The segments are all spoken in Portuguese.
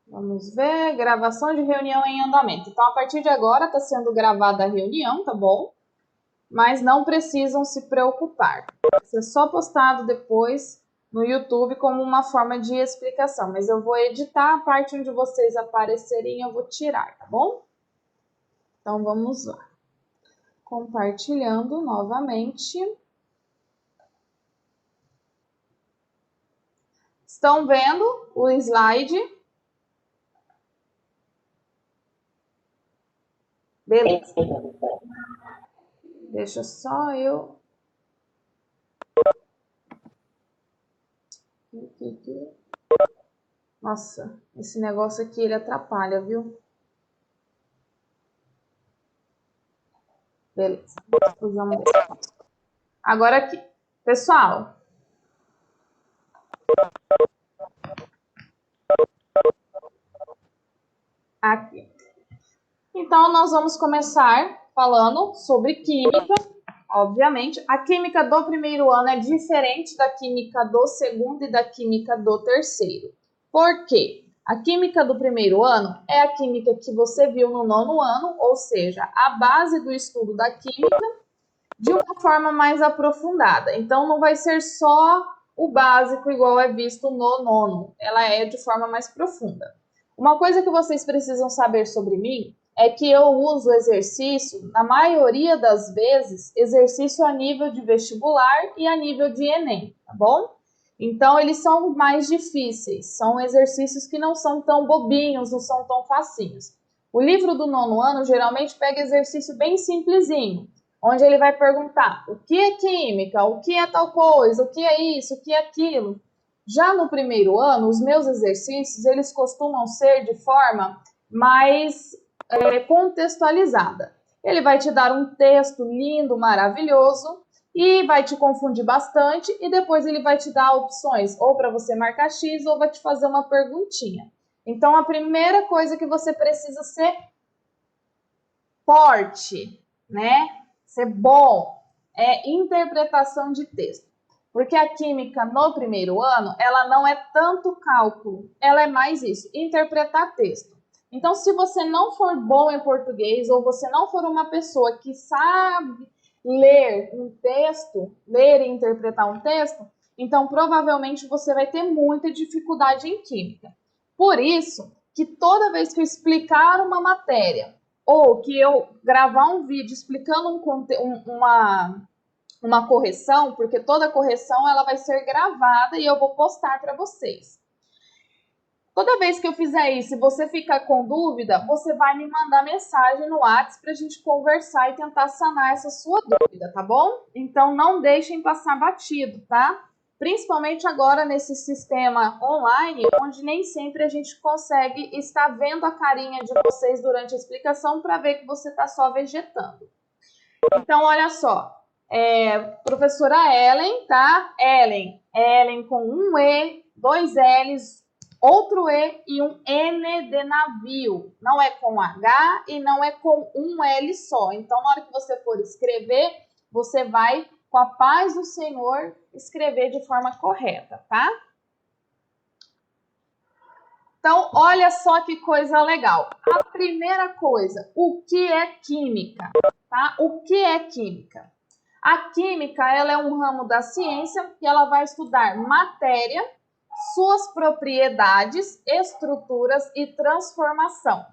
Vamos ver, gravação de reunião em andamento. Então, a partir de agora está sendo gravada a reunião, tá bom? Mas não precisam se preocupar. Vai ser só postado depois no YouTube como uma forma de explicação. Mas eu vou editar a parte onde vocês aparecerem, eu vou tirar, tá bom? Então, vamos lá. Compartilhando novamente. Estão vendo o slide? Beleza. Deixa só eu... Nossa, esse negócio aqui ele atrapalha, viu? Beleza. Agora aqui. Pessoal. Aqui. Então, nós vamos começar falando sobre química. Obviamente, a química do primeiro ano é diferente da química do segundo e da química do terceiro. Por quê? A química do primeiro ano é a química que você viu no nono ano, ou seja, a base do estudo da química de uma forma mais aprofundada. Então, não vai ser só o básico igual é visto no nono, ela é de forma mais profunda. Uma coisa que vocês precisam saber sobre mim é que eu uso exercício, na maioria das vezes, exercício a nível de vestibular e a nível de Enem, tá bom? Então, eles são mais difíceis, são exercícios que não são tão bobinhos, não são tão facinhos. O livro do nono ano geralmente pega exercício bem simplesinho, onde ele vai perguntar o que é química, o que é tal coisa, o que é isso, o que é aquilo. Já no primeiro ano, os meus exercícios, eles costumam ser de forma mais contextualizada. Ele vai te dar um texto lindo, maravilhoso, e vai te confundir bastante, e depois ele vai te dar opções, ou para você marcar X, ou vai te fazer uma perguntinha. Então, a primeira coisa que você precisa ser forte, né? Ser bom, é interpretação de texto. Porque a química no primeiro ano, ela não é tanto cálculo, ela é mais isso, interpretar texto. Então, se você não for bom em português, ou você não for uma pessoa que sabe ler um texto, ler e interpretar um texto, então provavelmente você vai ter muita dificuldade em química. Por isso que toda vez que eu explicar uma matéria, ou que eu gravar um vídeo explicando uma correção, porque toda correção ela vai ser gravada e eu vou postar para vocês. Toda vez que eu fizer isso e você ficar com dúvida, você vai me mandar mensagem no WhatsApp para a gente conversar e tentar sanar essa sua dúvida, tá bom? Então não deixem passar batido, tá? Principalmente agora nesse sistema online, onde nem sempre a gente consegue estar vendo a carinha de vocês durante a explicação para ver que você está só vegetando. Então, olha só, professora Ellen, tá? Ellen com um E, dois L's, outro E e um N de navio. Não é com H e não é com um L só. Então, na hora que você for escrever, você vai, com a paz do Senhor, escrever de forma correta, tá? Então, olha só que coisa legal. A primeira coisa, o que é química? Tá? O que é química? A química, ela é um ramo da ciência que ela vai estudar matéria, suas propriedades, estruturas e transformação.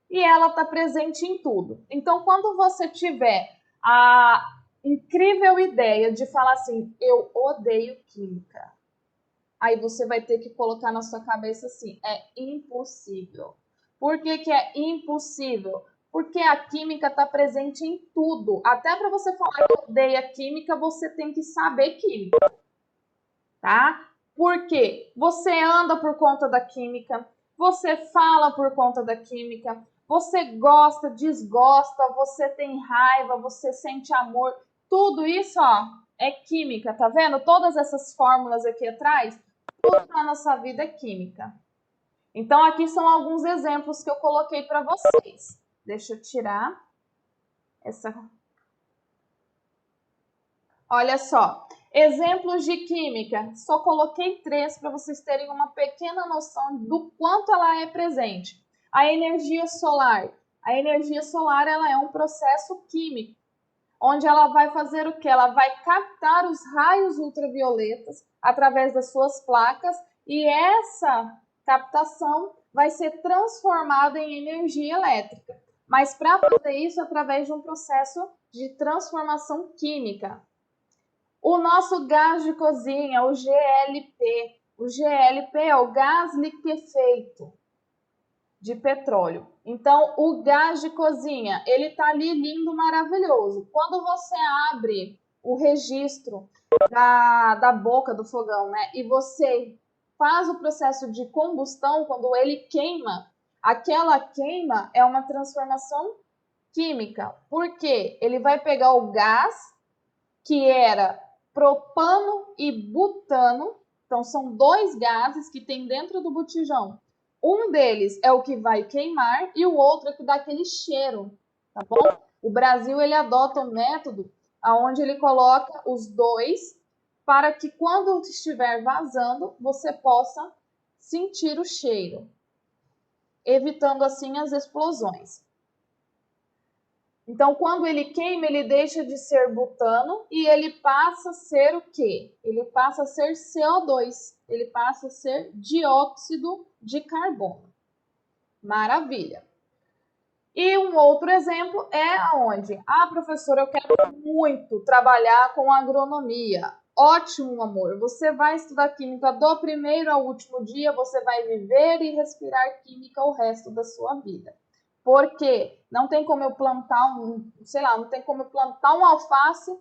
E ela está presente em tudo. Então, quando você tiver a incrível ideia de falar assim, eu odeio química, aí você vai ter que colocar na sua cabeça assim, é impossível. Por que que é impossível? Porque a química está presente em tudo. Até para você falar que odeia química, você tem que saber química, tá? Porque você anda por conta da química, você fala por conta da química, você gosta, desgosta, você tem raiva, você sente amor. Tudo isso, ó, é química, tá vendo? Todas essas fórmulas aqui atrás, tudo na nossa vida é química. Então, aqui são alguns exemplos que eu coloquei para vocês. Deixa eu tirar essa. Olha só, Exemplos de química, só coloquei 3 para vocês terem uma pequena noção do quanto ela é presente. A energia solar. A energia solar ela é um processo químico, onde ela vai fazer o quê? Ela vai captar os raios ultravioletas através das suas placas e essa captação vai ser transformada em energia elétrica. Mas para fazer isso através de um processo de transformação química. O nosso gás de cozinha, o GLP. O GLP é o gás liquefeito de petróleo. Então, o gás de cozinha, ele tá ali lindo, maravilhoso. Quando você abre o registro da boca do fogão, né, e você faz o processo de combustão, quando ele queima, aquela queima é uma transformação química. Por quê? Ele vai pegar o gás, que era propano e butano, então são 2 gases que tem dentro do botijão. Um deles é o que vai queimar e o outro é que dá aquele cheiro, tá bom? O Brasil ele adota um método onde ele coloca os 2 para que quando estiver vazando você possa sentir o cheiro, evitando assim as explosões. Então, quando ele queima, ele deixa de ser butano e ele passa a ser o quê? Ele passa a ser CO2, ele passa a ser dióxido de carbono. Maravilha! E um outro exemplo é onde? Ah, professora, eu quero muito trabalhar com agronomia. Ótimo, amor. Você vai estudar química do primeiro ao último dia, você vai viver e respirar química o resto da sua vida. Porque não tem como eu plantar não tem como eu plantar um alface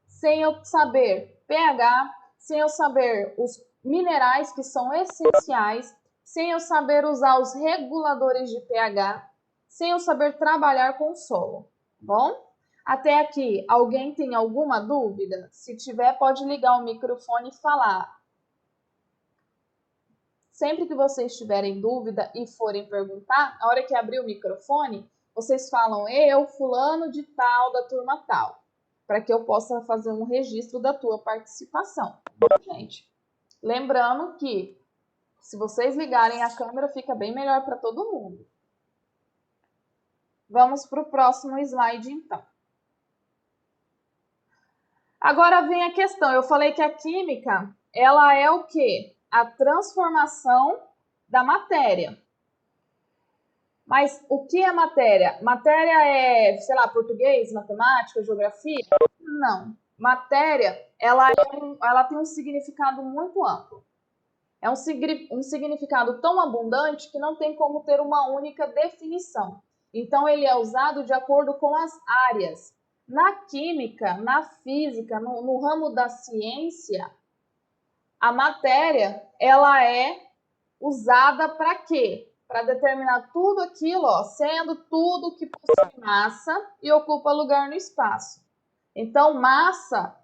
sem eu saber pH, sem eu saber os minerais que são essenciais, sem eu saber usar os reguladores de pH, sem eu saber trabalhar com o solo, bom? Até aqui, alguém tem alguma dúvida? Se tiver, pode ligar o microfone e falar. Sempre que vocês tiverem dúvida e forem perguntar, na hora que abrir o microfone, vocês falam eu, fulano de tal, da turma tal, para que eu possa fazer um registro da tua participação. Bom, gente, lembrando que se vocês ligarem a câmera, fica bem melhor para todo mundo. Vamos para o próximo slide, então. Agora vem a questão, eu falei que a química, ela é o quê? A transformação da matéria. Mas o que é matéria? Matéria é, sei lá, português, matemática, geografia? Não. Matéria, ela tem um significado muito amplo. É um significado tão abundante que não tem como ter uma única definição. Então, ele é usado de acordo com as áreas. Na química, na física, no ramo da ciência, a matéria, ela é usada para quê? Para determinar tudo aquilo, ó, sendo tudo que possui massa e ocupa lugar no espaço. Então, massa,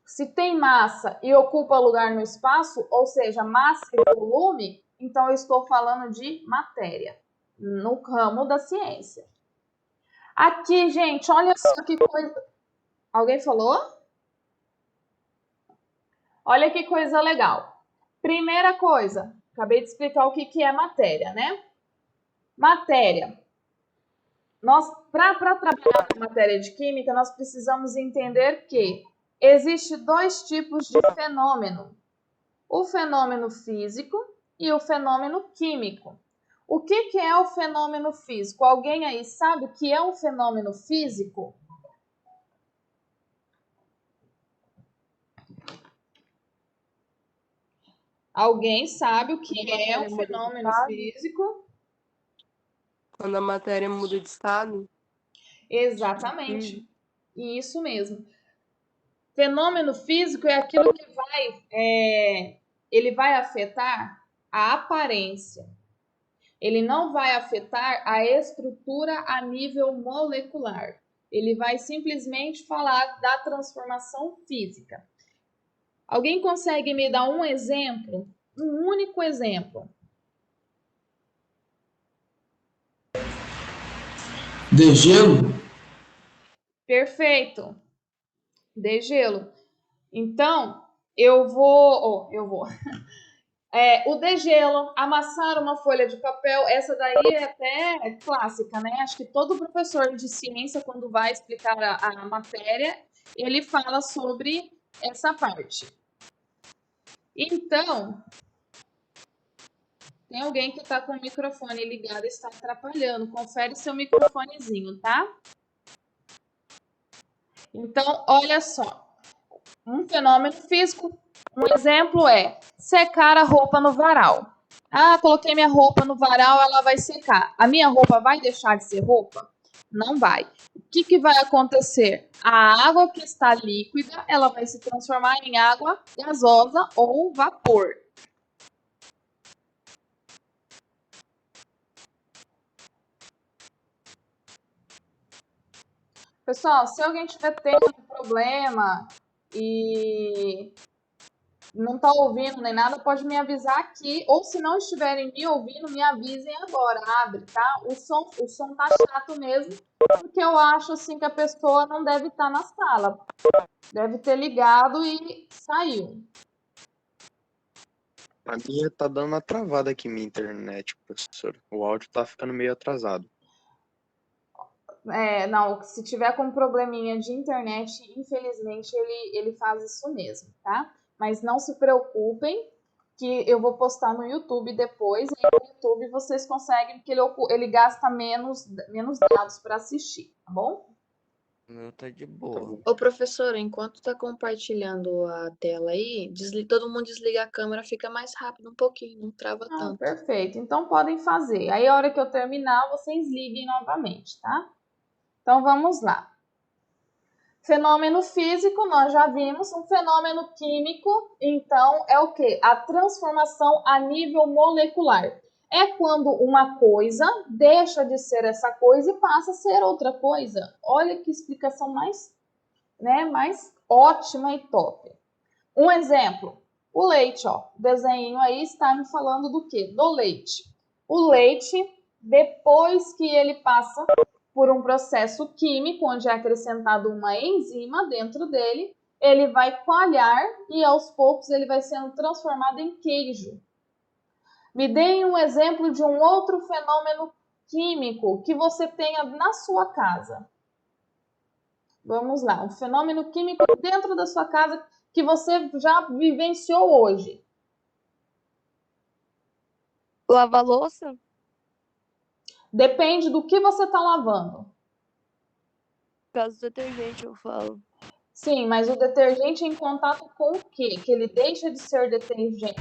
se tem massa e ocupa lugar no espaço, ou seja, massa e volume, então eu estou falando de matéria, no ramo da ciência. Aqui, gente, olha só que coisa... Alguém falou? Olha que coisa legal. Primeira coisa, acabei de explicar o que é matéria, né? Matéria. Para trabalhar com matéria de química, nós precisamos entender que existe 2 tipos de fenômeno. O fenômeno físico e o fenômeno químico. O que é o fenômeno físico? Alguém aí sabe o que é um fenômeno físico? Alguém sabe o que é um fenômeno físico? Quando a matéria muda de estado? Exatamente. Isso mesmo. Fenômeno físico é aquilo que ele vai afetar a aparência. Ele não vai afetar a estrutura a nível molecular. Ele vai simplesmente falar da transformação física. Alguém consegue me dar um exemplo? Um único exemplo? Degelo? Perfeito. Degelo. Então, eu vou. O degelo, amassar uma folha de papel, essa daí é até clássica, né? Acho que todo professor de ciência, quando vai explicar a matéria, ele fala sobre essa parte. Então, tem alguém que está com o microfone ligado e está atrapalhando. Confere seu microfonezinho, tá? Então, olha só. Um fenômeno físico, um exemplo é secar a roupa no varal. Ah, coloquei minha roupa no varal, ela vai secar. A minha roupa vai deixar de ser roupa? Não vai. O que vai acontecer? A água que está líquida, ela vai se transformar em água gasosa ou vapor. Pessoal, se alguém estiver tendo um problema e não está ouvindo nem nada, pode me avisar aqui. Ou se não estiverem me ouvindo, me avisem agora. Abre, tá? O som tá chato mesmo, porque eu acho assim que a pessoa não deve estar na sala. Deve ter ligado e saiu. A minha tá dando uma travada aqui, minha internet, professor. O áudio tá ficando meio atrasado. Não, se tiver com probleminha de internet, infelizmente ele faz isso mesmo, tá? Mas não se preocupem, que eu vou postar no YouTube depois, e no YouTube vocês conseguem, porque ele gasta menos dados para assistir, tá bom? O meu tá de boa. Ô, professora, enquanto tá compartilhando a tela aí, todo mundo desliga a câmera, fica mais rápido um pouquinho, não trava tanto. Perfeito. Então podem fazer. Aí a hora que eu terminar, vocês liguem novamente, tá? Então vamos lá. Fenômeno físico, nós já vimos. Um fenômeno químico, então, é o quê? A transformação a nível molecular. É quando uma coisa deixa de ser essa coisa e passa a ser outra coisa. Olha que explicação mais ótima e top. Um exemplo, o leite, ó. O desenho aí está me falando do quê? Do leite. O leite, depois que ele passa por um processo químico, onde é acrescentado uma enzima dentro dele, ele vai coalhar e aos poucos ele vai sendo transformado em queijo. Me deem um exemplo de um outro fenômeno químico que você tenha na sua casa. Vamos lá, um fenômeno químico dentro da sua casa que você já vivenciou hoje. Lavar louça? Depende do que você está lavando. No caso do detergente, eu falo. Sim, mas o detergente é em contato com o quê? Que ele deixa de ser detergente.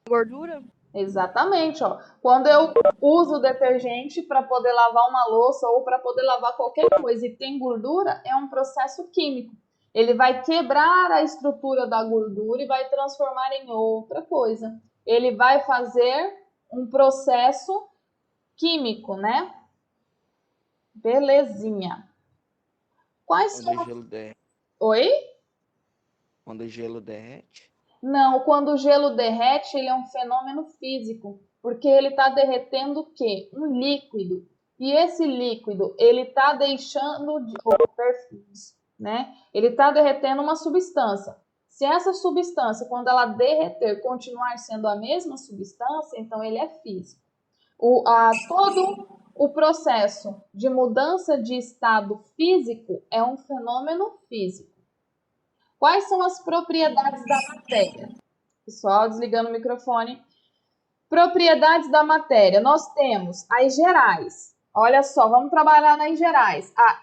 Gordura? Exatamente, ó. Quando eu uso o detergente para poder lavar uma louça ou para poder lavar qualquer coisa e tem gordura, é um processo químico. Ele vai quebrar a estrutura da gordura e vai transformar em outra coisa. Ele vai fazer um processo químico, né? Belezinha. Quais Quando o são... gelo derrete. Oi? Quando o gelo derrete. Não, quando o gelo derrete, ele é um fenômeno físico, porque ele está derretendo o quê? Um líquido. E esse líquido, ele está deixando né? Ele está derretendo uma substância. Se essa substância, quando ela derreter, continuar sendo a mesma substância, então ele é físico. Todo o processo de mudança de estado físico é um fenômeno físico. Quais são as propriedades da matéria? Pessoal, desligando o microfone. Propriedades da matéria. Nós temos as gerais. Olha só, vamos trabalhar nas gerais. A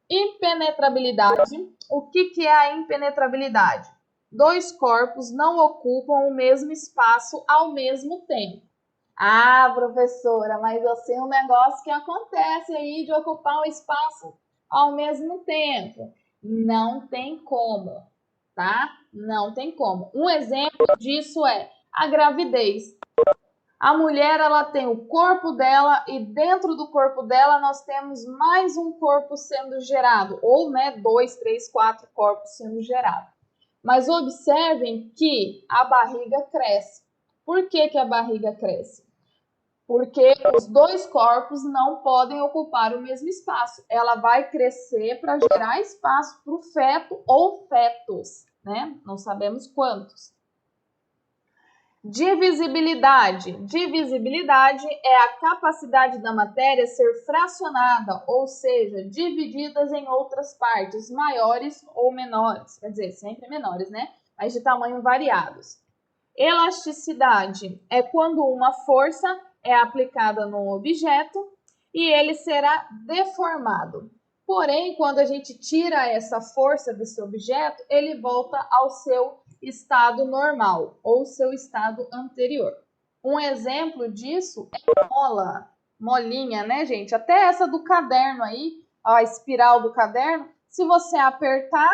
impenetrabilidade. O que é a impenetrabilidade? Dois corpos não ocupam o mesmo espaço ao mesmo tempo. Ah, professora, mas eu sei um negócio que acontece aí de ocupar um espaço ao mesmo tempo. Não tem como, tá? Não tem como. Um exemplo disso é a gravidez. A mulher, ela tem o corpo dela e dentro do corpo dela nós temos mais um corpo sendo gerado. Ou, 2, 3, 4 corpos sendo gerados. Mas observem que a barriga cresce. Por que a barriga cresce? Porque os dois corpos não podem ocupar o mesmo espaço. Ela vai crescer para gerar espaço para o feto ou fetos, né? Não sabemos quantos. Divisibilidade. Divisibilidade é a capacidade da matéria ser fracionada, ou seja, divididas em outras partes, maiores ou menores. Quer dizer, sempre menores, né? Mas de tamanho variados. Elasticidade é quando uma força é aplicada num objeto e ele será deformado. Porém, quando a gente tira essa força desse objeto, ele volta ao seu estado normal ou seu estado anterior. Um exemplo disso é a mola, molinha, né, gente? Até essa do caderno aí, a espiral do caderno, se você apertar,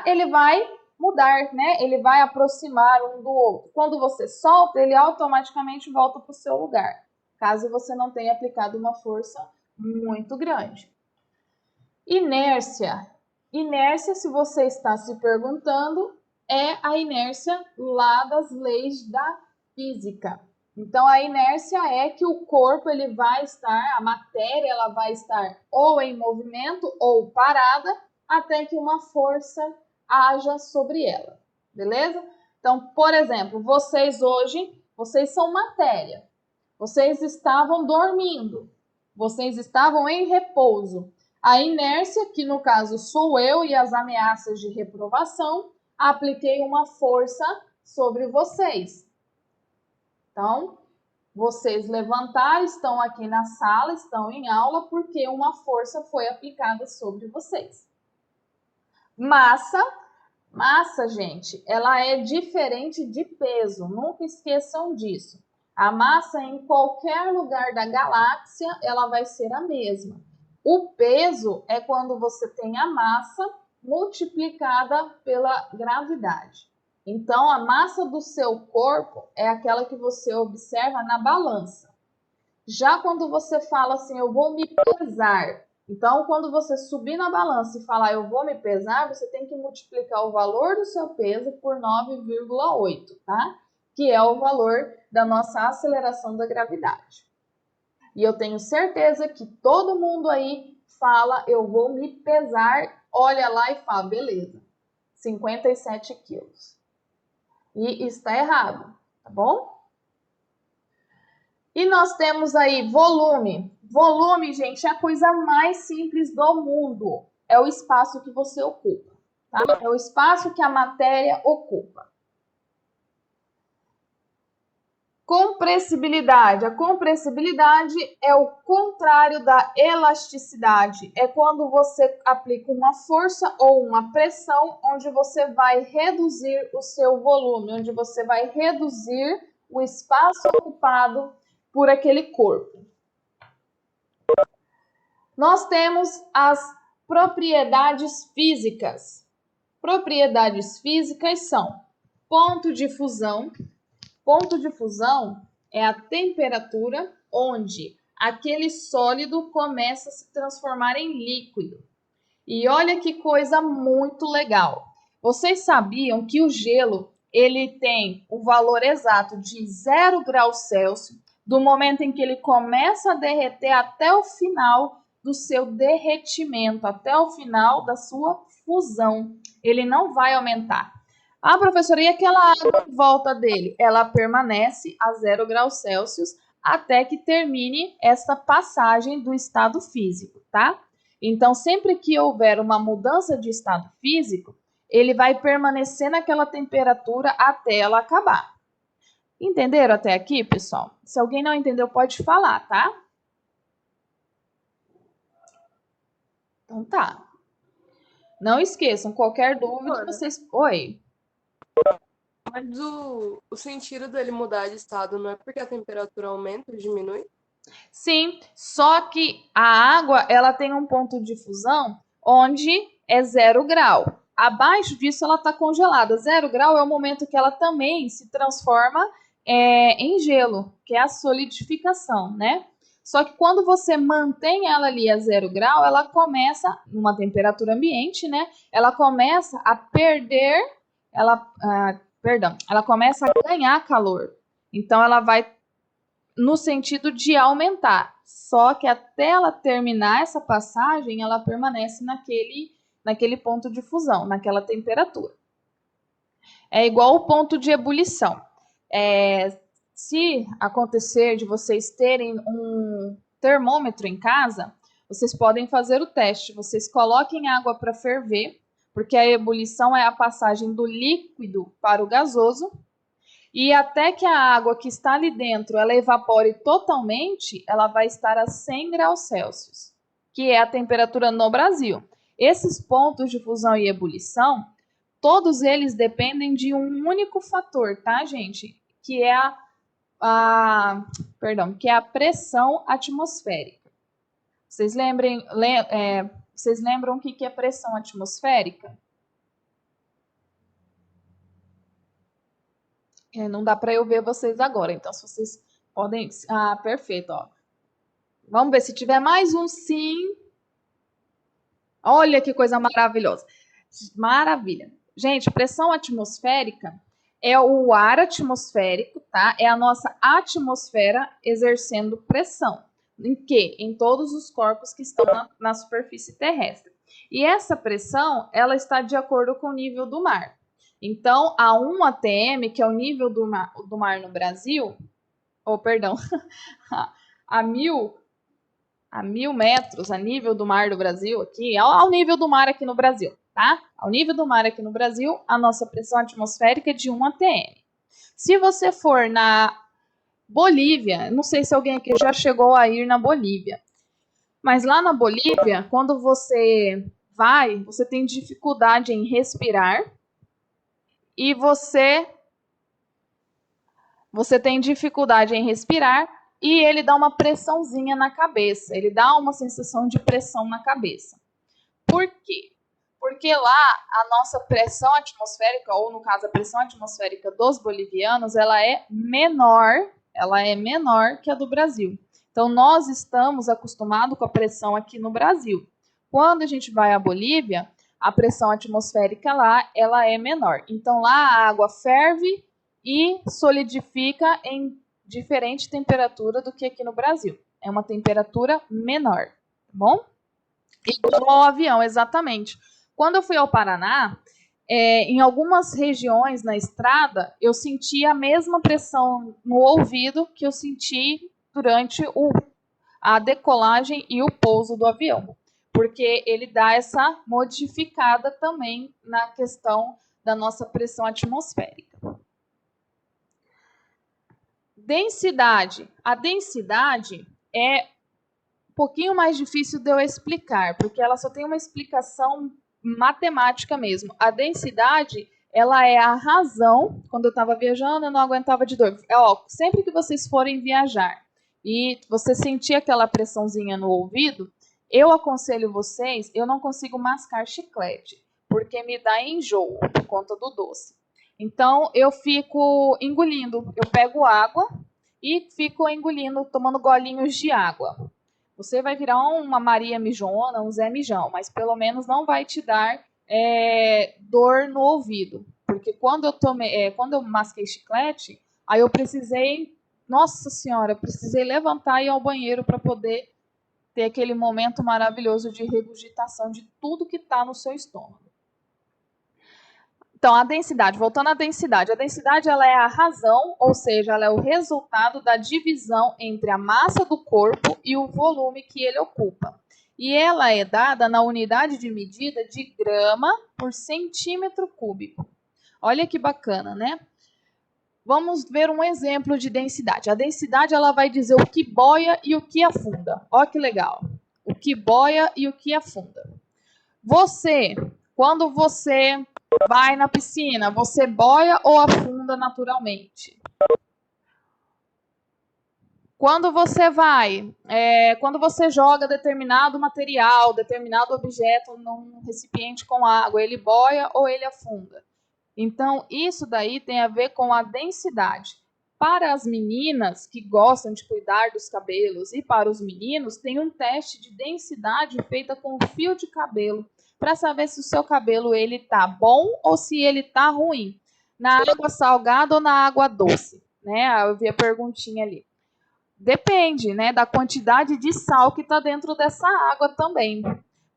ele vai mudar, né? Ele vai aproximar um do outro. Quando você solta, ele automaticamente volta para o seu lugar, caso você não tenha aplicado uma força muito grande. Inércia. Inércia, se você está se perguntando, é a inércia lá das leis da física. Então, a inércia é que o corpo ele vai estar, a matéria ela vai estar ou em movimento ou parada até que uma força haja sobre ela, beleza? Então, por exemplo, vocês hoje, vocês são matéria. Vocês estavam dormindo. Vocês estavam em repouso. A inércia, que no caso sou eu e as ameaças de reprovação, apliquei uma força sobre vocês. Então, vocês levantaram, estão aqui na sala, estão em aula, porque uma força foi aplicada sobre vocês. Massa, gente, ela é diferente de peso, nunca esqueçam disso. A massa em qualquer lugar da galáxia, ela vai ser a mesma. O peso é quando você tem a massa multiplicada pela gravidade. Então, a massa do seu corpo é aquela que você observa na balança. Já quando você fala assim, eu vou me pesar. Então, quando você subir na balança e falar, eu vou me pesar, você tem que multiplicar o valor do seu peso por 9,8, tá? Que é o valor da nossa aceleração da gravidade. E eu tenho certeza que todo mundo aí fala, eu vou me pesar, olha lá e fala, beleza, 57 quilos. E está errado, tá bom? E nós temos aí volume. Volume, gente, é a coisa mais simples do mundo. É o espaço que você ocupa, tá? É o espaço que a matéria ocupa. Compressibilidade. A compressibilidade é o contrário da elasticidade. É quando você aplica uma força ou uma pressão onde você vai reduzir o seu volume, onde você vai reduzir o espaço ocupado por aquele corpo. Nós temos as propriedades físicas. Propriedades físicas são ponto de fusão. Ponto de fusão é a temperatura onde aquele sólido começa a se transformar em líquido. E olha que coisa muito legal. Vocês sabiam que o gelo ele tem o valor exato de 0 graus Celsius do momento em que ele começa a derreter até o final do seu derretimento, até o final da sua fusão. Ele não vai aumentar. Ah, professora, e aquela água em volta dele? Ela permanece a 0 graus Celsius até que termine essa passagem do estado físico, tá? Então, sempre que houver uma mudança de estado físico, ele vai permanecer naquela temperatura até ela acabar. Entenderam até aqui, pessoal? Se alguém não entendeu, pode falar, tá? Então tá. Não esqueçam, qualquer dúvida, vocês... Oi. Mas o sentido dele mudar de estado não é porque a temperatura aumenta ou diminui? Sim, só que a água ela tem um ponto de fusão onde é 0 grau. Abaixo disso ela está congelada. 0 grau é o momento que ela também se transforma em gelo, que é a solidificação, né? Só que quando você mantém ela ali a 0 grau, ela começa, numa temperatura ambiente, né? Ela começa a perder, ela começa a ganhar calor. Então, ela vai no sentido de aumentar. Só que até ela terminar essa passagem, ela permanece naquele ponto de fusão, naquela temperatura. É igual o ponto de ebulição. Se acontecer de vocês terem um termômetro em casa, vocês podem fazer o teste. Vocês coloquem água para ferver, porque a ebulição é a passagem do líquido para o gasoso. E até que a água que está ali dentro ela evapore totalmente, ela vai estar a 100 graus Celsius, que é a temperatura no Brasil. Esses pontos de fusão e ebulição, todos eles dependem de um único fator, tá, gente? Que é a pressão atmosférica. Vocês lembram o que é pressão atmosférica? Não dá para eu ver vocês agora, então se vocês podem... perfeito, ó. Vamos ver se tiver mais um sim. Olha que coisa maravilhosa. Maravilha. Gente, pressão atmosférica é o ar atmosférico, tá? É a nossa atmosfera exercendo pressão. Em quê? Em todos os corpos que estão na superfície terrestre. E essa pressão, ela está de acordo com o nível do mar. Então, a 1 atm, que é o nível do mar no Brasil, a 1.000 metros, a nível do mar do Brasil, aqui, ao nível do mar aqui no Brasil, tá? Ao nível do mar aqui no Brasil, a nossa pressão atmosférica é de 1 atm. Se você for na Bolívia, não sei se alguém aqui já chegou a ir na Bolívia, mas lá na Bolívia, quando você vai, você tem dificuldade em respirar, e você tem dificuldade em respirar e ele dá uma pressãozinha na cabeça. Ele dá uma sensação de pressão na cabeça. Por quê? Porque lá a nossa pressão atmosférica, ou no caso a pressão atmosférica dos bolivianos, ela é menor que a do Brasil. Então nós estamos acostumados com a pressão aqui no Brasil. Quando a gente vai à Bolívia, a pressão atmosférica lá, ela é menor. Então, lá a água ferve e solidifica em diferente temperatura do que aqui no Brasil. É uma temperatura menor, tá bom? Igual ao avião, exatamente. Quando eu fui ao Paraná, em algumas regiões na estrada, eu senti a mesma pressão no ouvido que eu senti durante a decolagem e o pouso do avião. Porque ele dá essa modificada também na questão da nossa pressão atmosférica. Densidade. A densidade é um pouquinho mais difícil de eu explicar, porque ela só tem uma explicação matemática mesmo. A densidade, ela é a razão. Quando eu estava viajando, eu não aguentava de dor. Sempre que vocês forem viajar e você sentir aquela pressãozinha no ouvido, eu aconselho vocês, eu não consigo mascar chiclete, porque me dá enjoo por conta do doce. Então, eu fico engolindo, eu pego água e fico engolindo, tomando golinhos de água. Você vai virar uma Maria Mijona, um Zé Mijão, mas pelo menos não vai te dar dor no ouvido. Porque quando eu masquei chiclete, aí eu precisei, nossa senhora, precisei levantar e ir ao banheiro para poder ter aquele momento maravilhoso de regurgitação de tudo que está no seu estômago. Então, a densidade, voltando à densidade. A densidade ela é a razão, ou seja, ela é o resultado da divisão entre a massa do corpo e o volume que ele ocupa. E ela é dada na unidade de medida de grama por centímetro cúbico. Olha que bacana, né? Vamos ver um exemplo de densidade. A densidade ela vai dizer o que boia e o que afunda. Olha que legal. O que boia e o que afunda. Quando você vai na piscina, você boia ou afunda naturalmente? Quando você quando você joga determinado material, determinado objeto num recipiente com água, ele boia ou ele afunda? Então, isso daí tem a ver com a densidade. Para as meninas que gostam de cuidar dos cabelos e para os meninos, tem um teste de densidade feita com fio de cabelo para saber se o seu cabelo ele tá bom ou se ele tá ruim. Na água salgada ou na água doce, né? Eu vi a perguntinha ali. Depende, né, da quantidade de sal que está dentro dessa água também.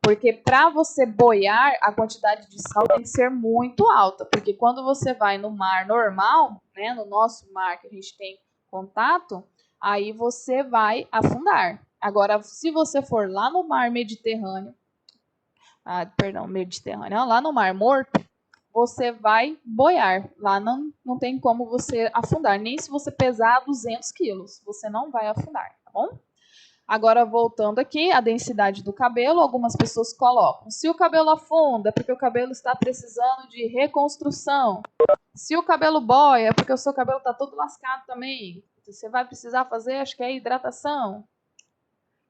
Porque para você boiar, a quantidade de sal tem que ser muito alta. Porque quando você vai no mar normal, né, no nosso mar que a gente tem contato, aí você vai afundar. Agora, se você for lá no mar Mediterrâneo, lá no Mar Morto, você vai boiar. Lá não tem como você afundar. Nem se você pesar 200 quilos, você não vai afundar, tá bom? Agora, voltando aqui, a densidade do cabelo, algumas pessoas colocam. Se o cabelo afunda, é porque o cabelo está precisando de reconstrução. Se o cabelo boia, é porque o seu cabelo está todo lascado também. Você vai precisar fazer, acho que é hidratação.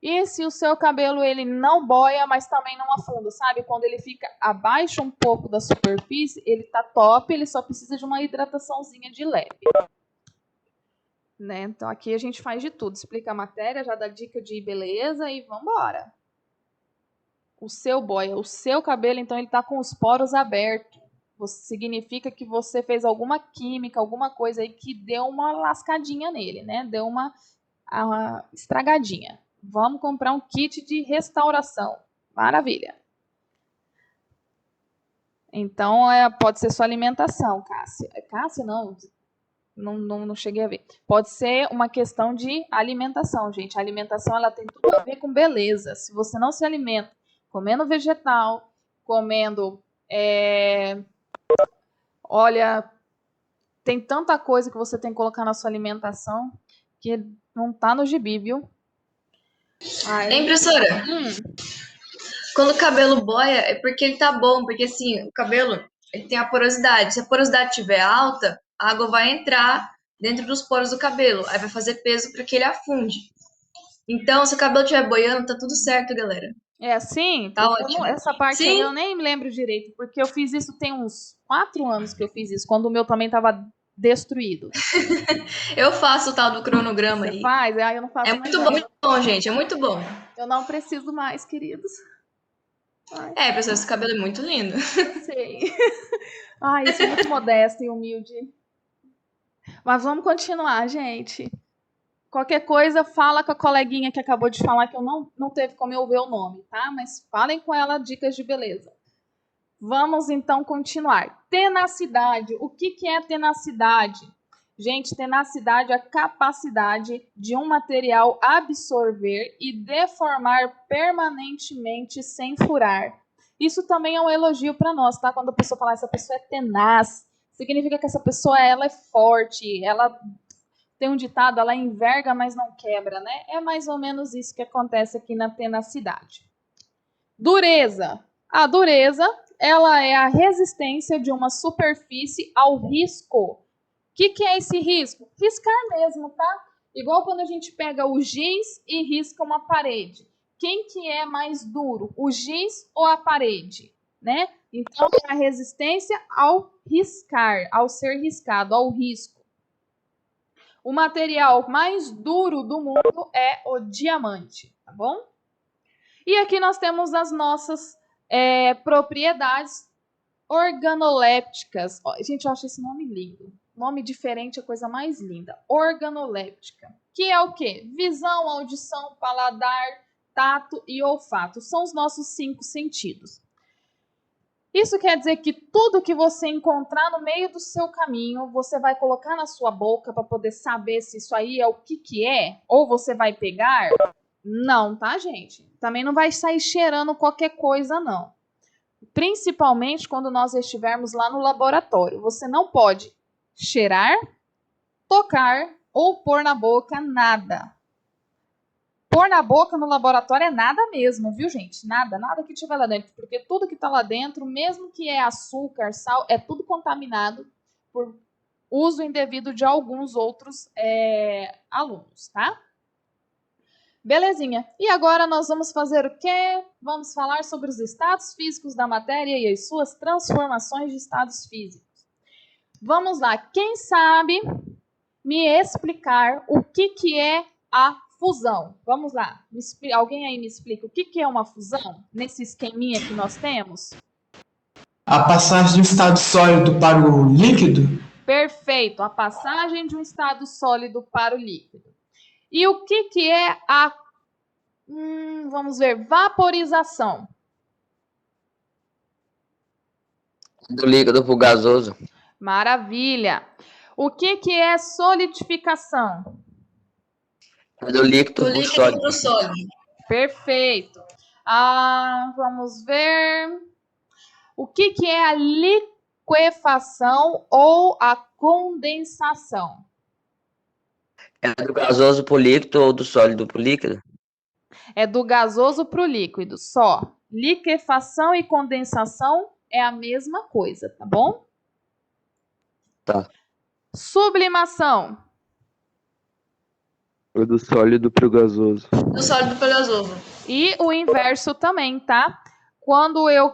E se o seu cabelo ele não boia, mas também não afunda, sabe? Quando ele fica abaixo um pouco da superfície, ele tá top, ele só precisa de uma hidrataçãozinha de leve. Né? Então aqui a gente faz de tudo, explica a matéria, já dá dica de beleza e vambora. O seu boia, o seu cabelo, então ele tá com os poros abertos. Significa que você fez alguma química, alguma coisa aí que deu uma lascadinha nele, né? Deu uma estragadinha. Vamos comprar um kit de restauração. Maravilha. Então, pode ser sua alimentação, Cássia. Cássia, não cheguei a ver. Pode ser uma questão de alimentação, gente. A alimentação ela tem tudo a ver com beleza. Se você não se alimenta comendo vegetal, comendo... Olha, tem tanta coisa que você tem que colocar na sua alimentação que não tá no gibi, viu? Hein, professora? Quando o cabelo boia, é porque ele tá bom, porque assim, o cabelo ele tem a porosidade. Se a porosidade estiver alta, a água vai entrar dentro dos poros do cabelo, aí vai fazer peso para que ele afunde. Então, se o cabelo estiver boiando, tá tudo certo, galera. É assim? Tá ótimo. Essa parte aí eu nem me lembro direito, porque eu fiz isso tem uns 4 anos que eu fiz isso, quando o meu também tava destruído. Eu faço o tal do cronograma aí. Você faz? Eu não faço mais muito bom, gente, é muito bom. Eu não preciso mais, queridos. Ai. Pessoal, esse cabelo é muito lindo. Sei. Ai, isso é muito modesto e humilde. Mas vamos continuar, gente. Qualquer coisa, fala com a coleguinha que acabou de falar que eu não teve como eu ver o nome, tá? Mas falem com ela dicas de beleza. Vamos, então, continuar. Tenacidade. O que é tenacidade? Gente, tenacidade é a capacidade de um material absorver e deformar permanentemente sem furar. Isso também é um elogio para nós, tá? Quando a pessoa fala essa pessoa é tenaz, significa que essa pessoa ela é forte, ela tem um ditado, ela enverga, mas não quebra, né? É mais ou menos isso que acontece aqui na tenacidade. Dureza. A dureza, ela é a resistência de uma superfície ao risco. O que é esse risco? Riscar mesmo, tá? Igual quando a gente pega o giz e risca uma parede. Quem que é mais duro, o giz ou a parede? Né? Então, é a resistência ao riscar, ao ser riscado, ao risco. O material mais duro do mundo é o diamante, tá bom? E aqui nós temos as nossas propriedades organolépticas. Gente, eu acho esse nome lindo. Nome diferente é a coisa mais linda. Organoléptica. Que é o quê? Visão, audição, paladar, tato e olfato. São os nossos 5 sentidos. Isso quer dizer que tudo que você encontrar no meio do seu caminho, você vai colocar na sua boca para poder saber se isso aí é o que é, ou você vai pegar. Não, tá, gente? Também não vai sair cheirando qualquer coisa, não. Principalmente quando nós estivermos lá no laboratório. Você não pode cheirar, tocar ou pôr na boca nada. Pôr na boca no laboratório é nada mesmo, viu, gente? Nada que tiver lá dentro. Porque tudo que está lá dentro, mesmo que é açúcar, sal, é tudo contaminado por uso indevido de alguns outros alunos, tá? Belezinha. E agora nós vamos fazer o quê? Vamos falar sobre os estados físicos da matéria e as suas transformações de estados físicos. Vamos lá. Quem sabe me explicar o que é a fusão? Vamos lá. Alguém aí me explica o que é uma fusão nesse esqueminha que nós temos? A passagem do estado sólido para o líquido? Perfeito. A passagem de um estado sólido para o líquido. E o que é a, vamos ver, vaporização? Do líquido pro gasoso. Maravilha. O que é solidificação? Do líquido Do pro líquido sólido. pro sólido. Perfeito. Vamos ver. O que é a liquefação ou a condensação? É do gasoso pro líquido ou do sólido pro líquido? É do gasoso para o líquido, só. Liquefação e condensação é a mesma coisa, tá bom? Tá. Sublimação. É do sólido pro gasoso. Do sólido pro gasoso. E o inverso também, tá? Quando eu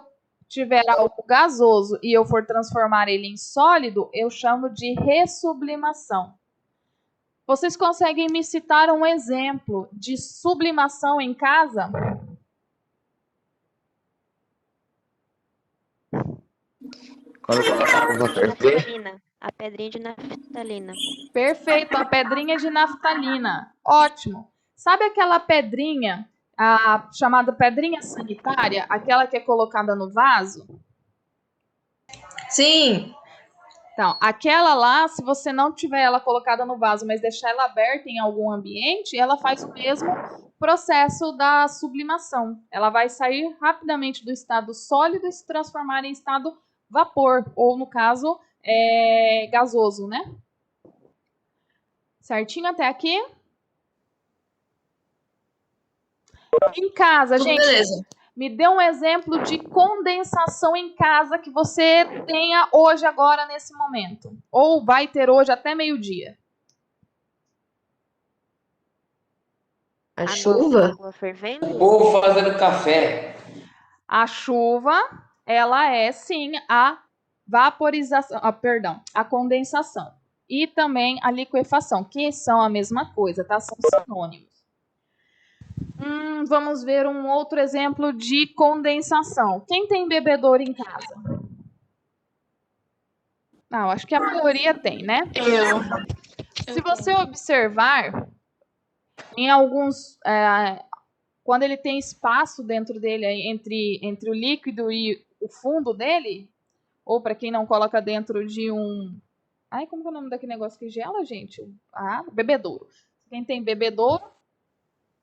tiver algo gasoso e eu for transformar ele em sólido, eu chamo de ressublimação. Vocês conseguem me citar um exemplo de sublimação em casa? Quando colocar pra ferver, Naftalina. A pedrinha de naftalina. Perfeito, a pedrinha de naftalina. Ótimo. Sabe aquela pedrinha, a chamada pedrinha sanitária, aquela que é colocada no vaso? Sim. Então, aquela lá, se você não tiver ela colocada no vaso, mas deixar ela aberta em algum ambiente, ela faz o mesmo processo da sublimação. Ela vai sair rapidamente do estado sólido e se transformar em estado vapor, ou no caso, gasoso, né? Certinho até aqui? Em casa, Tudo gente, beleza. me dê um exemplo de condensação em casa que você tenha hoje, agora, nesse momento. Ou vai ter hoje até meio-dia. A Nossa chuva? água fervendo? O povo fazendo café. A chuva, ela é sim a vaporização, a condensação. E também a liquefação, que são a mesma coisa, tá? São sinônimos. Vamos ver um outro exemplo de condensação. Quem tem bebedouro em casa? Eu acho que a maioria tem, né? Se você observar, em alguns, quando ele tem espaço dentro dele entre o líquido e o fundo dele, ou para quem não coloca dentro de um... como é o nome daquele negócio que gela, gente? Bebedouro. Quem tem bebedouro,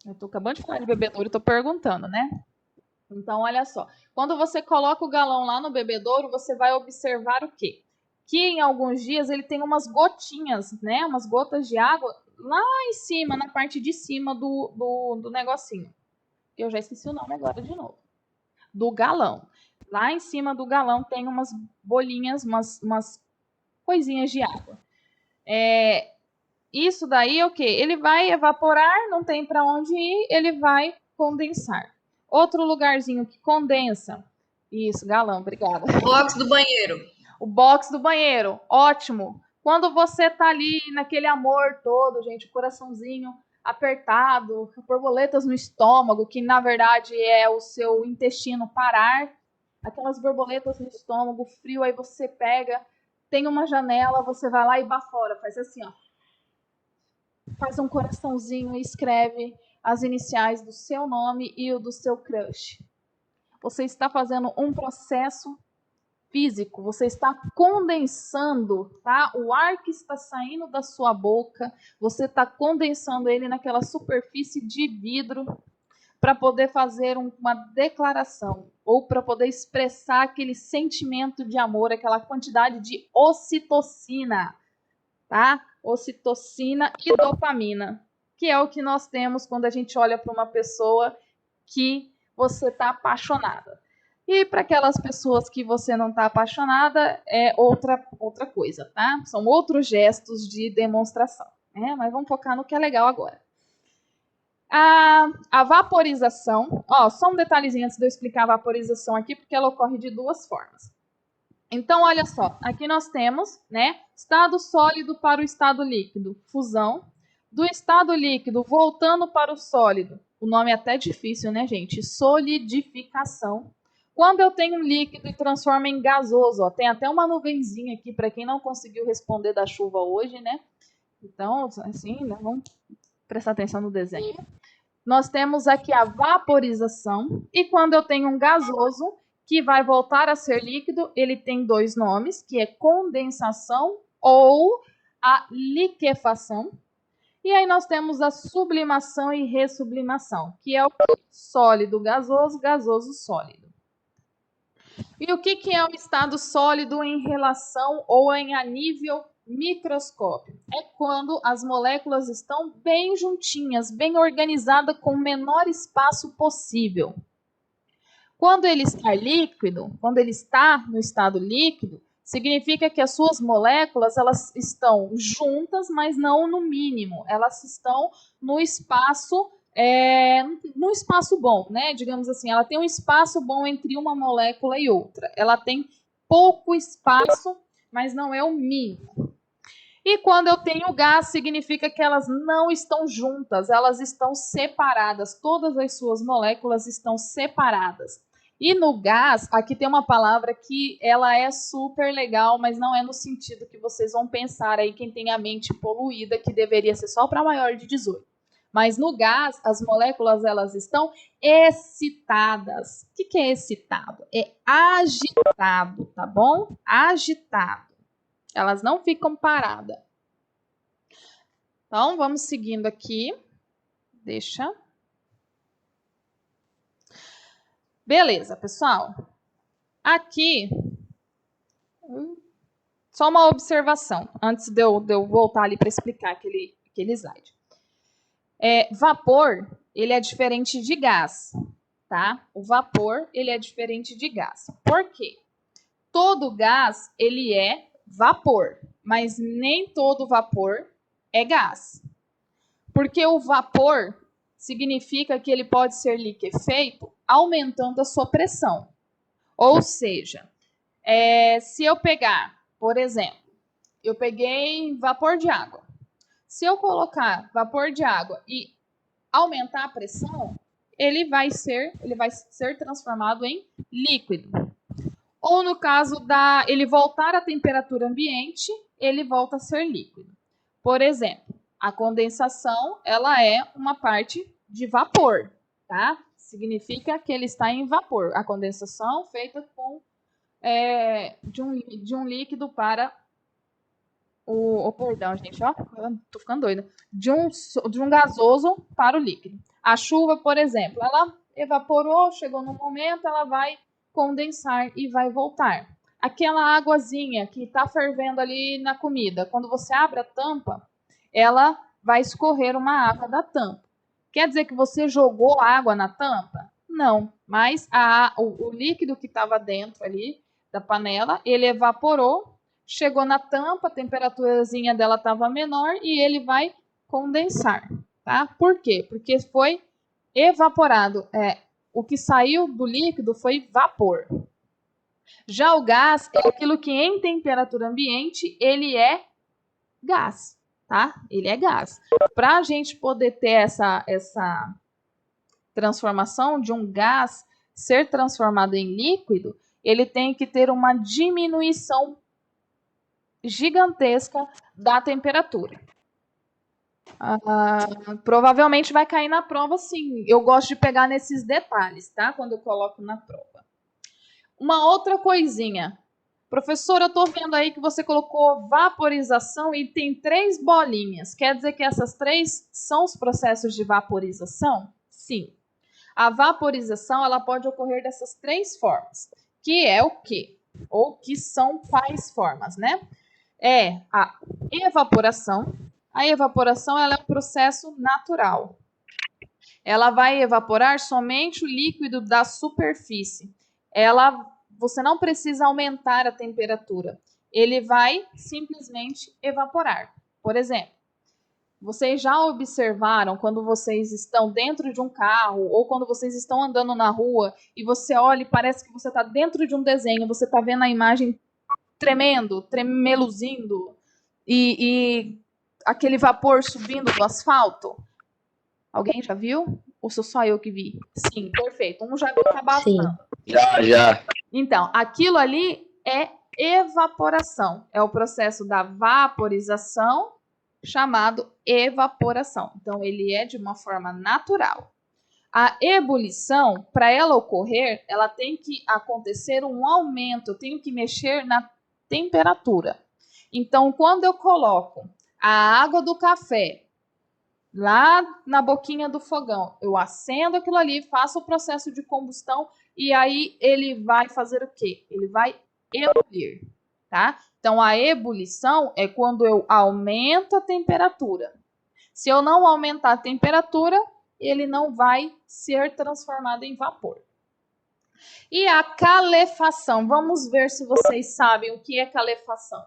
eu tô acabando de falar de bebedouro e tô perguntando, né? Então, olha só. Quando você coloca o galão lá no bebedouro, você vai observar o quê? Que em alguns dias ele tem umas gotinhas, né? Umas gotas de água lá em cima, na parte de cima do negocinho. Eu já esqueci o nome agora de novo. Do galão. Lá em cima do galão tem umas bolinhas, umas coisinhas de água. Isso daí é o quê? Ele vai evaporar, não tem para onde ir, ele vai condensar. Outro lugarzinho que condensa. Isso, galão, obrigada. Box do banheiro. O box do banheiro, ótimo. Quando você tá ali naquele amor todo, gente, o coraçãozinho apertado, borboletas no estômago, que na verdade é o seu intestino parar, aquelas borboletas no estômago, frio, aí você pega, tem uma janela, você vai lá e bafora, faz assim, ó. Faz um coraçãozinho e escreve as iniciais do seu nome e o do seu crush. Você está fazendo um processo físico, você está condensando, tá? O ar que está saindo da sua boca, você está condensando ele naquela superfície de vidro para poder fazer uma declaração ou para poder expressar aquele sentimento de amor, aquela quantidade de ocitocina, tá? Ocitocina e dopamina, que é o que nós temos quando a gente olha para uma pessoa que você está apaixonada. E para aquelas pessoas que você não está apaixonada, é outra coisa, tá? São outros gestos de demonstração, né? Mas vamos focar no que é legal agora. A vaporização, só um detalhezinho antes de eu explicar a vaporização aqui, porque ela ocorre de duas formas. Então, olha só, aqui nós temos, né, estado sólido para o estado líquido, fusão. Do estado líquido voltando para o sólido, o nome é até difícil, né, gente? Solidificação. Quando eu tenho um líquido e transformo em gasoso, tem até uma nuvenzinha aqui para quem não conseguiu responder da chuva hoje, né? Então, assim, vamos prestar atenção no desenho. Nós temos aqui a vaporização, e quando eu tenho um gasoso que vai voltar a ser líquido, ele tem dois nomes, que é condensação ou a liquefação. E aí nós temos a sublimação e ressublimação, que é o sólido gasoso, gasoso sólido. E o que é o estado sólido em relação ou a nível microscópio? É quando as moléculas estão bem juntinhas, bem organizadas, com o menor espaço possível. Quando ele está líquido, quando ele está no estado líquido, significa que as suas moléculas elas estão juntas, mas não no mínimo. Elas estão no espaço bom, né? Digamos assim, ela tem um espaço bom entre uma molécula e outra. Ela tem pouco espaço, mas não é o mínimo. E quando eu tenho gás, significa que elas não estão juntas, elas estão separadas. Todas as suas moléculas estão separadas. E no gás, aqui tem uma palavra que ela é super legal, mas não é no sentido que vocês vão pensar aí, quem tem a mente poluída, que deveria ser só para maior de 18. Mas no gás, as moléculas elas estão excitadas. O que é excitado? É agitado, tá bom? Agitado. Elas não ficam paradas. Então, vamos seguindo aqui. Deixa. Beleza, pessoal. Aqui, só uma observação, antes de eu voltar ali para explicar aquele slide. Vapor, ele é diferente de gás, tá? O vapor, ele é diferente de gás. Por quê? Todo gás, ele é vapor, mas nem todo vapor é gás. Porque o vapor significa que ele pode ser liquefeito aumentando a sua pressão. Ou seja, se eu pegar, por exemplo, eu peguei vapor de água. Se eu colocar vapor de água e aumentar a pressão, ele vai ser transformado em líquido. Ou no caso ele voltar à temperatura ambiente, ele volta a ser líquido. Por exemplo, a condensação, ela é uma parte de vapor, tá? Significa que ele está em vapor. A condensação feita de um líquido para perdão, gente, ó, tô ficando doida. De um gasoso para o líquido. A chuva, por exemplo, ela evaporou, chegou no momento, ela vai condensar e vai voltar. Aquela águazinha que está fervendo ali na comida, quando você abre a tampa, ela vai escorrer uma água da tampa. Quer dizer que você jogou água na tampa? Não, mas o líquido que estava dentro ali da panela, ele evaporou, chegou na tampa, a temperaturazinha dela estava menor e ele vai condensar, tá? Por quê? Porque foi evaporado. O que saiu do líquido foi vapor. Já o gás é aquilo que em temperatura ambiente ele é gás, tá? Ele é gás. Para a gente poder ter essa transformação de um gás ser transformado em líquido, ele tem que ter uma diminuição gigantesca da temperatura. Provavelmente vai cair na prova, sim. Eu gosto de pegar nesses detalhes, tá? Quando eu coloco na prova. Uma outra coisinha. Professora, eu estou vendo aí que você colocou vaporização e tem 3 bolinhas. Quer dizer que essas 3 são os processos de vaporização? Sim. A vaporização ela pode ocorrer dessas 3 formas. Que é o quê? Ou que são quais formas, né? É a evaporação. A evaporação ela é um processo natural. Ela vai evaporar somente o líquido da superfície. Você não precisa aumentar a temperatura. Ele vai simplesmente evaporar. Por exemplo, vocês já observaram quando vocês estão dentro de um carro ou quando vocês estão andando na rua e você olha e parece que você está dentro de um desenho, você está vendo a imagem tremendo, tremeluzindo e aquele vapor subindo do asfalto? Alguém já viu? Ou sou só eu que vi? Sim, perfeito. Um já viu, tá bastando. Já. Então, aquilo ali é evaporação. É o processo da vaporização chamado evaporação. Então, ele é de uma forma natural. A ebulição, para ela ocorrer, ela tem que acontecer um aumento, eu tenho que mexer na temperatura. Então, quando eu coloco a água do café lá na boquinha do fogão, eu acendo aquilo ali, faço o processo de combustão e aí ele vai fazer o quê? Ele vai ebulir, tá? Então, a ebulição é quando eu aumento a temperatura. Se eu não aumentar a temperatura, ele não vai ser transformado em vapor. E a calefação? Vamos ver se vocês sabem o que é calefação.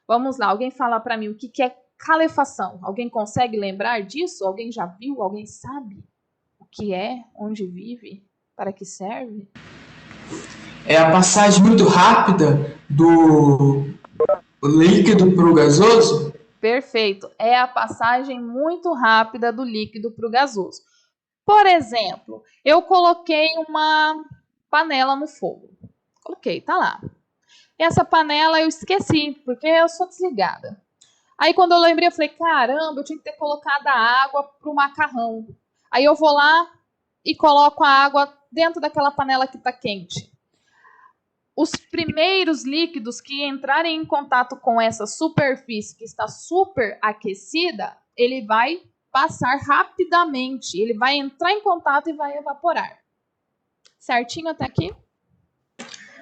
Vamos lá, alguém fala para mim o que é calefação. Alguém consegue lembrar disso? Alguém já viu? Alguém sabe o que é? Onde vive? Para que serve? É a passagem muito rápida do líquido para o gasoso? Perfeito. É a passagem muito rápida do líquido para o gasoso. Por exemplo, eu coloquei uma panela no fogo. Coloquei, tá lá. Essa panela eu esqueci, porque eu sou desligada. Aí quando eu lembrei, eu falei, caramba, eu tinha que ter colocado a água pro macarrão. Aí eu vou lá e coloco a água dentro daquela panela que tá quente. Os primeiros líquidos que entrarem em contato com essa superfície que está super aquecida, ele vai passar rapidamente. Ele vai entrar em contato e vai evaporar. Certinho até aqui?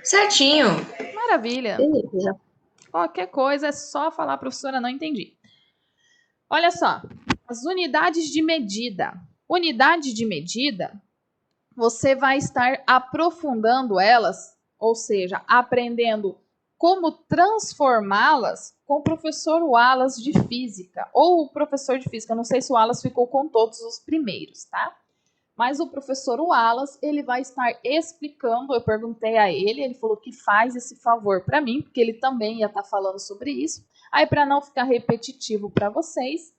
Certinho. Maravilha. Beleza. Qualquer coisa é só falar, professora, não entendi. Olha só, as unidades de medida. Unidade de medida, você vai estar aprofundando elas, ou seja, aprendendo como transformá-las com o professor Wallace de Física, ou o professor de Física, não sei se o Wallace ficou com todos os primeiros, tá? Mas o professor Wallace, ele vai estar explicando, eu perguntei a ele, ele falou que faz esse favor para mim, porque ele também ia estar falando sobre isso. Aí, para não ficar repetitivo para vocês,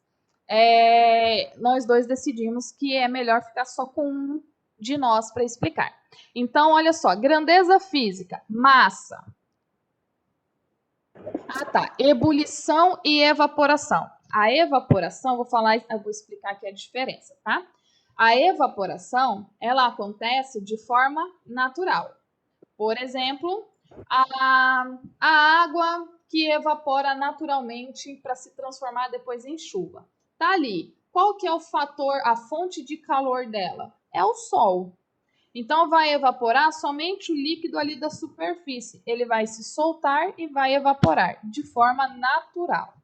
nós dois decidimos que é melhor ficar só com um de nós para explicar. Então, olha só, grandeza física, massa. Ah, tá. Ebulição e evaporação. A evaporação, eu vou explicar aqui a diferença, tá? A evaporação, ela acontece de forma natural. Por exemplo, a água que evapora naturalmente para se transformar depois em chuva. Tá ali. Qual que é o fator, a fonte de calor dela? É o sol. Então, vai evaporar somente o líquido ali da superfície. Ele vai se soltar e vai evaporar de forma natural.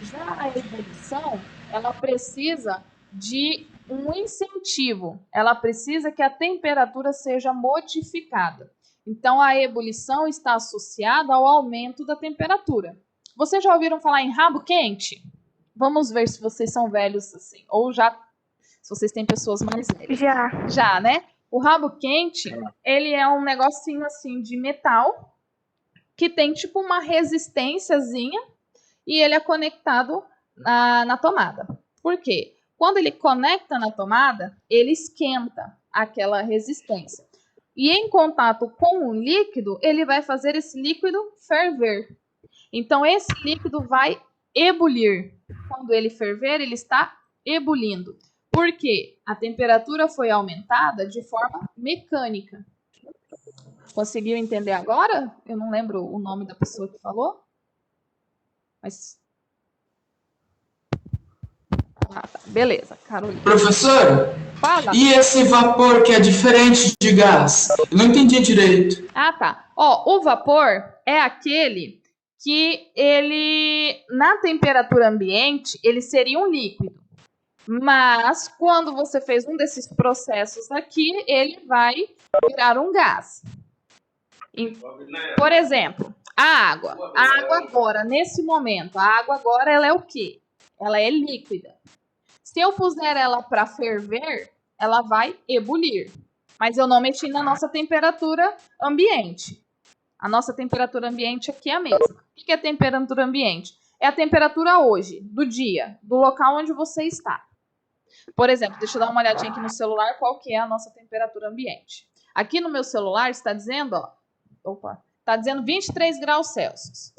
Já a ebulição, ela precisa de um incentivo. Ela precisa que a temperatura seja modificada. Então, a ebulição está associada ao aumento da temperatura. Vocês já ouviram falar em rabo quente? Vamos ver se vocês são velhos assim. Ou já, se vocês têm pessoas mais velhas. Já, né? O rabo quente, ele é um negocinho assim de metal que tem tipo uma resistênciazinha e ele é conectado na tomada. Por quê? Quando ele conecta na tomada, ele esquenta aquela resistência. E em contato com o líquido, ele vai fazer esse líquido ferver. Então, esse líquido vai ebulir. Quando ele ferver, ele está ebulindo. Por quê? A temperatura foi aumentada de forma mecânica. Conseguiu entender agora? Eu não lembro o nome da pessoa que falou. Mas... beleza, Carolina. Professora, Fala. e esse vapor que é diferente de gás? Eu não entendi direito. Ah, tá. O vapor é aquele que ele, na temperatura ambiente, ele seria um líquido. Mas, quando você fez um desses processos aqui, ele vai virar um gás. Por exemplo, a água. A água agora, nesse momento, a água agora, ela é o quê? Ela é líquida. Se eu puser ela para ferver, ela vai ebulir. Mas eu não mexi na nossa temperatura ambiente. A nossa temperatura ambiente aqui é a mesma. O que é temperatura ambiente? É a temperatura hoje, do dia, do local onde você está. Por exemplo, deixa eu dar uma olhadinha aqui no celular, qual que é a nossa temperatura ambiente. Aqui no meu celular está dizendo, está dizendo 23 graus Celsius.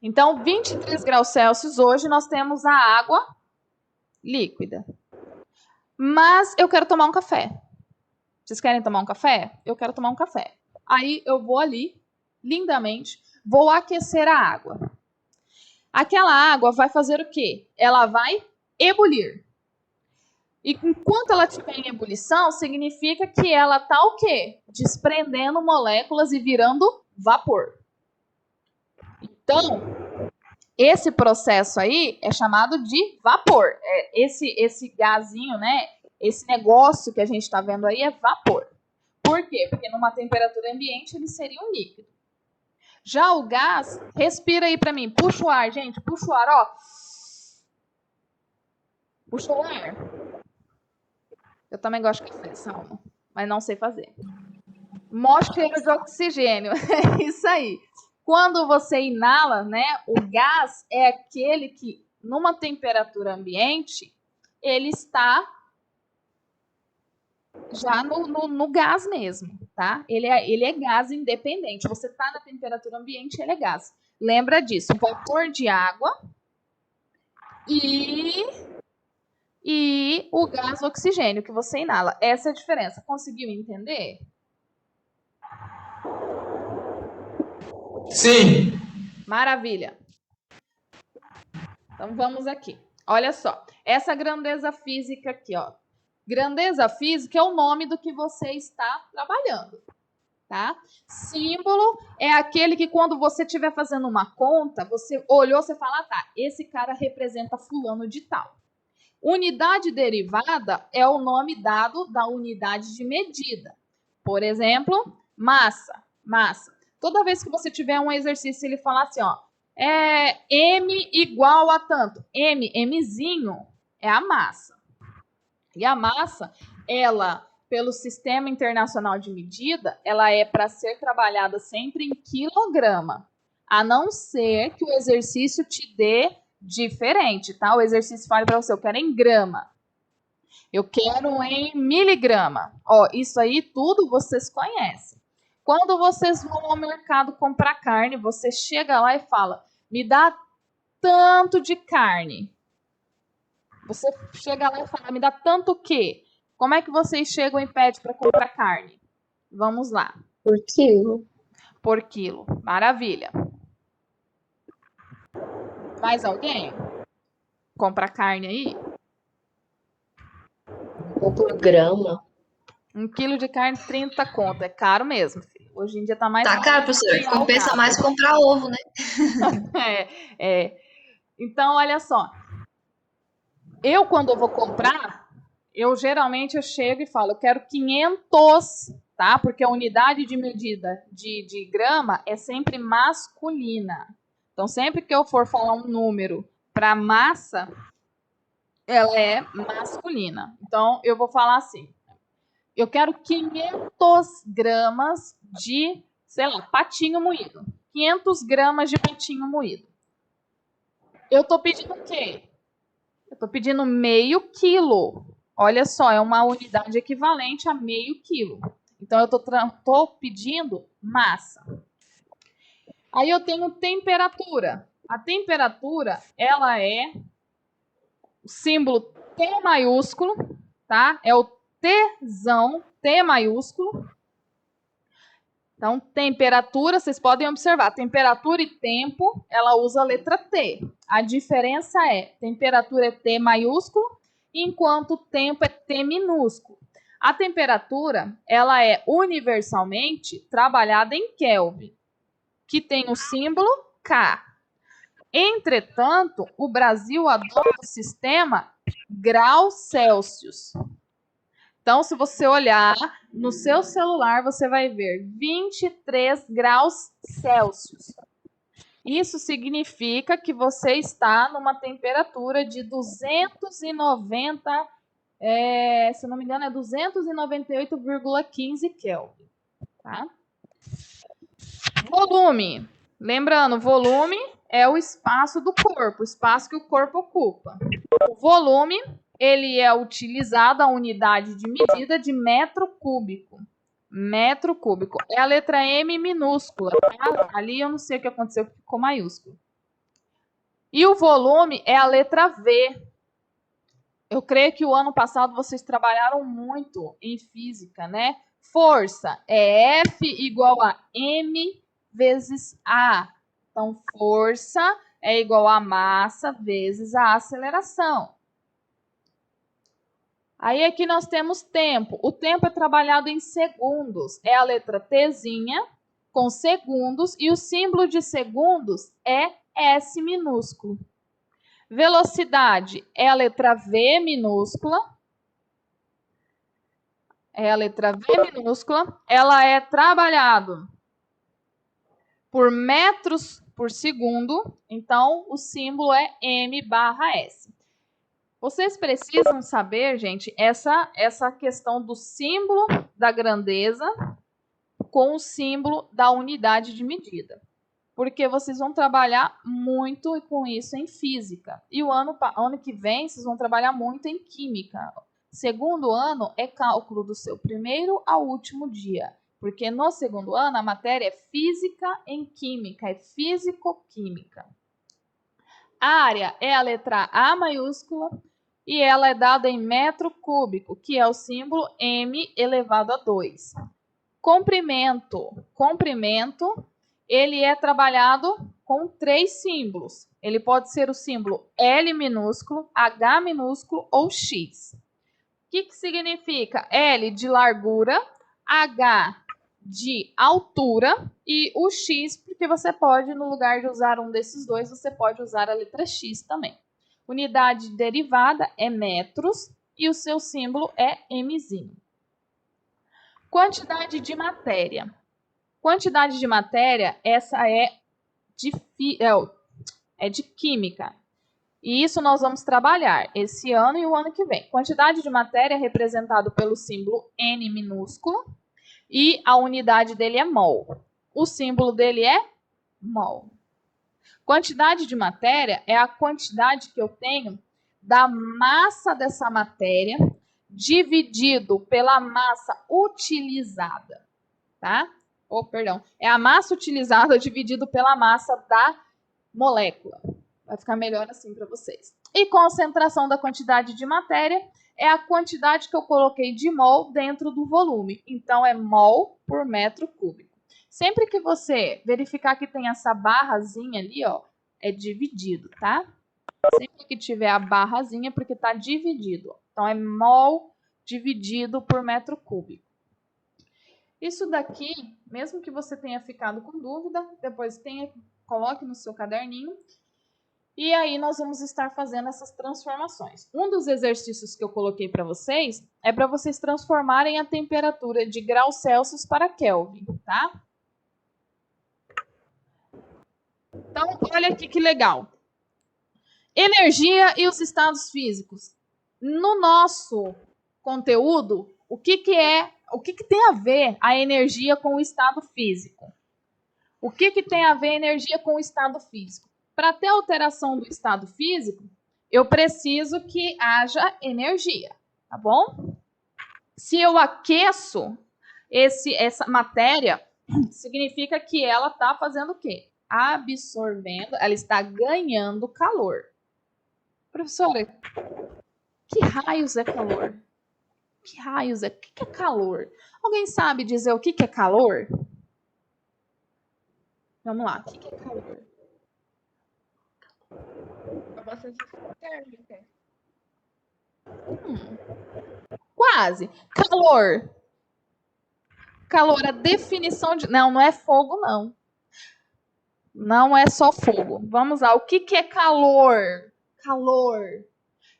Então, 23 graus Celsius, hoje nós temos a água líquida. Mas eu quero tomar um café. Vocês querem tomar um café? Eu quero tomar um café. Aí eu vou ali, lindamente, vou aquecer a água. Aquela água vai fazer o quê? Ela vai ebulir. E enquanto ela estiver em ebulição, significa que ela está o quê? Desprendendo moléculas e virando vapor. Então, esse processo aí é chamado de vapor. Esse gazinho, né? Esse negócio que a gente está vendo aí é vapor. Por quê? Porque numa temperatura ambiente ele seria um líquido. Já o gás, respira aí para mim. Puxa o ar, gente. Puxa o ar, ó. Puxa o ar. Eu também gosto de café, Salma, mas não sei fazer. Mó cheiro de oxigênio. É isso aí. Quando você inala, né, o gás é aquele que, numa temperatura ambiente, ele está já no gás mesmo, tá? Ele é gás independente. Você está na temperatura ambiente, ele é gás. Lembra disso, vapor de água e o gás oxigênio que você inala. Essa é a diferença. Conseguiu entender? Sim. Maravilha. Então vamos aqui. Olha só, essa grandeza física aqui, ó. Grandeza física é o nome do que você está trabalhando, tá? Símbolo é aquele que quando você estiver fazendo uma conta, você olhou, você fala, tá, esse cara representa fulano de tal. Unidade derivada é o nome dado da unidade de medida. Por exemplo, massa. Massa. Toda vez que você tiver um exercício, ele falar assim, ó, M igual a tanto. Mzinho é a massa. E a massa, ela, pelo Sistema Internacional de Medida, ela é para ser trabalhada sempre em quilograma, a não ser que o exercício te dê diferente, tá? O exercício fala para você, eu quero em grama, eu quero em miligrama. Ó, isso aí tudo vocês conhecem. Quando vocês vão ao mercado comprar carne, você chega lá e fala, me dá tanto de carne. Você chega lá e fala, me dá tanto o quê? Como é que vocês chegam e pedem para comprar carne? Vamos lá. Por quilo. Por quilo. Maravilha. Mais alguém? Compra carne aí? Ou por grama. 1 quilo de carne, 30 conto. É caro mesmo, filho. Hoje em dia tá mais Tá caro, professor. Compensa mais comprar ovo, né? Então, olha só. Eu, quando eu vou comprar, geralmente eu chego e falo, eu quero 500, tá? Porque a unidade de medida de grama é sempre masculina. Então, sempre que eu for falar um número para massa, ela é masculina. Então, eu vou falar assim, eu quero 500 gramas de, sei lá, patinho moído. 500 gramas de patinho moído. Eu tô pedindo o quê? Eu tô pedindo meio quilo. Olha só, é uma unidade equivalente a meio quilo. Então, eu tô pedindo massa. Aí eu tenho temperatura. A temperatura, ela é o símbolo T maiúsculo, tá? É o Tzão, T maiúsculo. Então, temperatura, vocês podem observar, temperatura e tempo, ela usa a letra T. A diferença é, temperatura é T maiúsculo, enquanto tempo é T minúsculo. A temperatura, ela é universalmente trabalhada em Kelvin, que tem o símbolo K. Entretanto, o Brasil adota o sistema graus Celsius. Então, se você olhar no seu celular, você vai ver 23 graus Celsius. Isso significa que você está numa temperatura de 290, se não me engano, é 298,15 Kelvin. Tá? Volume. Lembrando, volume é o espaço do corpo, o espaço que o corpo ocupa. O volume, ele é utilizado a unidade de medida de metro cúbico. Metro cúbico. É a letra M minúscula, tá? Ali eu não sei o que aconteceu, ficou maiúsculo. E o volume é a letra V. Eu creio que o ano passado vocês trabalharam muito em física, né? Força é F igual a M vezes A. Então, força é igual a massa vezes a aceleração. Aí aqui nós temos tempo. O tempo é trabalhado em segundos. É a letra Tzinha com segundos e o símbolo de segundos é S minúsculo. Velocidade é a letra V minúscula. É a letra V minúscula. Ela é trabalhado por metros por segundo. Então, o símbolo é M/S. Vocês precisam saber, gente, essa questão do símbolo da grandeza com o símbolo da unidade de medida. Porque vocês vão trabalhar muito com isso em física. E o ano que vem, vocês vão trabalhar muito em química. Segundo ano é cálculo do seu primeiro ao último dia. Porque no segundo ano a matéria é física em química, é físico-química. A área é a letra A maiúscula e ela é dada em metro cúbico, que é o símbolo M elevado a 2. Comprimento. Comprimento, ele é trabalhado com 3 símbolos. Ele pode ser o símbolo L minúsculo, H minúsculo ou X. O que significa? L de largura, H de altura e o X, porque você pode, no lugar de usar um desses dois, você pode usar a letra X também. Unidade derivada é metros e o seu símbolo é Mzinho. Quantidade de matéria. Quantidade de matéria, essa é de química. E isso nós vamos trabalhar esse ano e o ano que vem. Quantidade de matéria é representado pelo símbolo N minúsculo e a unidade dele é mol. O símbolo dele é mol. Quantidade de matéria é a quantidade que eu tenho da massa dessa matéria dividido pela massa utilizada, tá? É a massa utilizada dividido pela massa da molécula. Vai ficar melhor assim para vocês. E concentração da quantidade de matéria é a quantidade que eu coloquei de mol dentro do volume. Então, é mol por metro cúbico. Sempre que você verificar que tem essa barrazinha ali, ó, é dividido, tá? Sempre que tiver a barrazinha, porque está dividido. Então, é mol dividido por metro cúbico. Isso daqui, mesmo que você tenha ficado com dúvida, depois coloque no seu caderninho. E aí nós vamos estar fazendo essas transformações. Um dos exercícios que eu coloquei para vocês é para vocês transformarem a temperatura de graus Celsius para Kelvin, tá? Então, olha aqui que legal. Energia e os estados físicos. No nosso conteúdo, o que tem a ver a energia com o estado físico? O que tem a ver a energia com o estado físico? Para ter alteração do estado físico, eu preciso que haja energia, tá bom? Se eu aqueço essa matéria, significa que ela está fazendo o quê? Absorvendo, ela está ganhando calor. Professora, que raios é calor? Que raios é? O que é calor? Alguém sabe dizer o que é calor? Vamos lá, o que é calor? A sensação térmica. Quase. Calor. Calor, a definição de... Não é fogo, não. Não é só fogo. Vamos lá, o que é calor? Calor.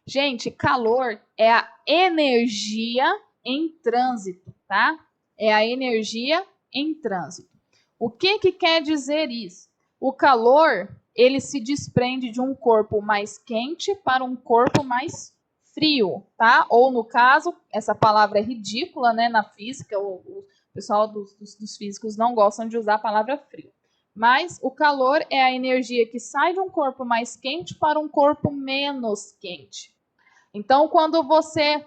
Gente, calor é a energia em trânsito, tá? É a energia em trânsito. O que quer dizer isso? O calor, ele se desprende de um corpo mais quente para um corpo mais frio, tá? Ou, no caso, essa palavra é ridícula, né? Na física, o pessoal dos físicos não gostam de usar a palavra frio. Mas o calor é a energia que sai de um corpo mais quente para um corpo menos quente. Então, quando você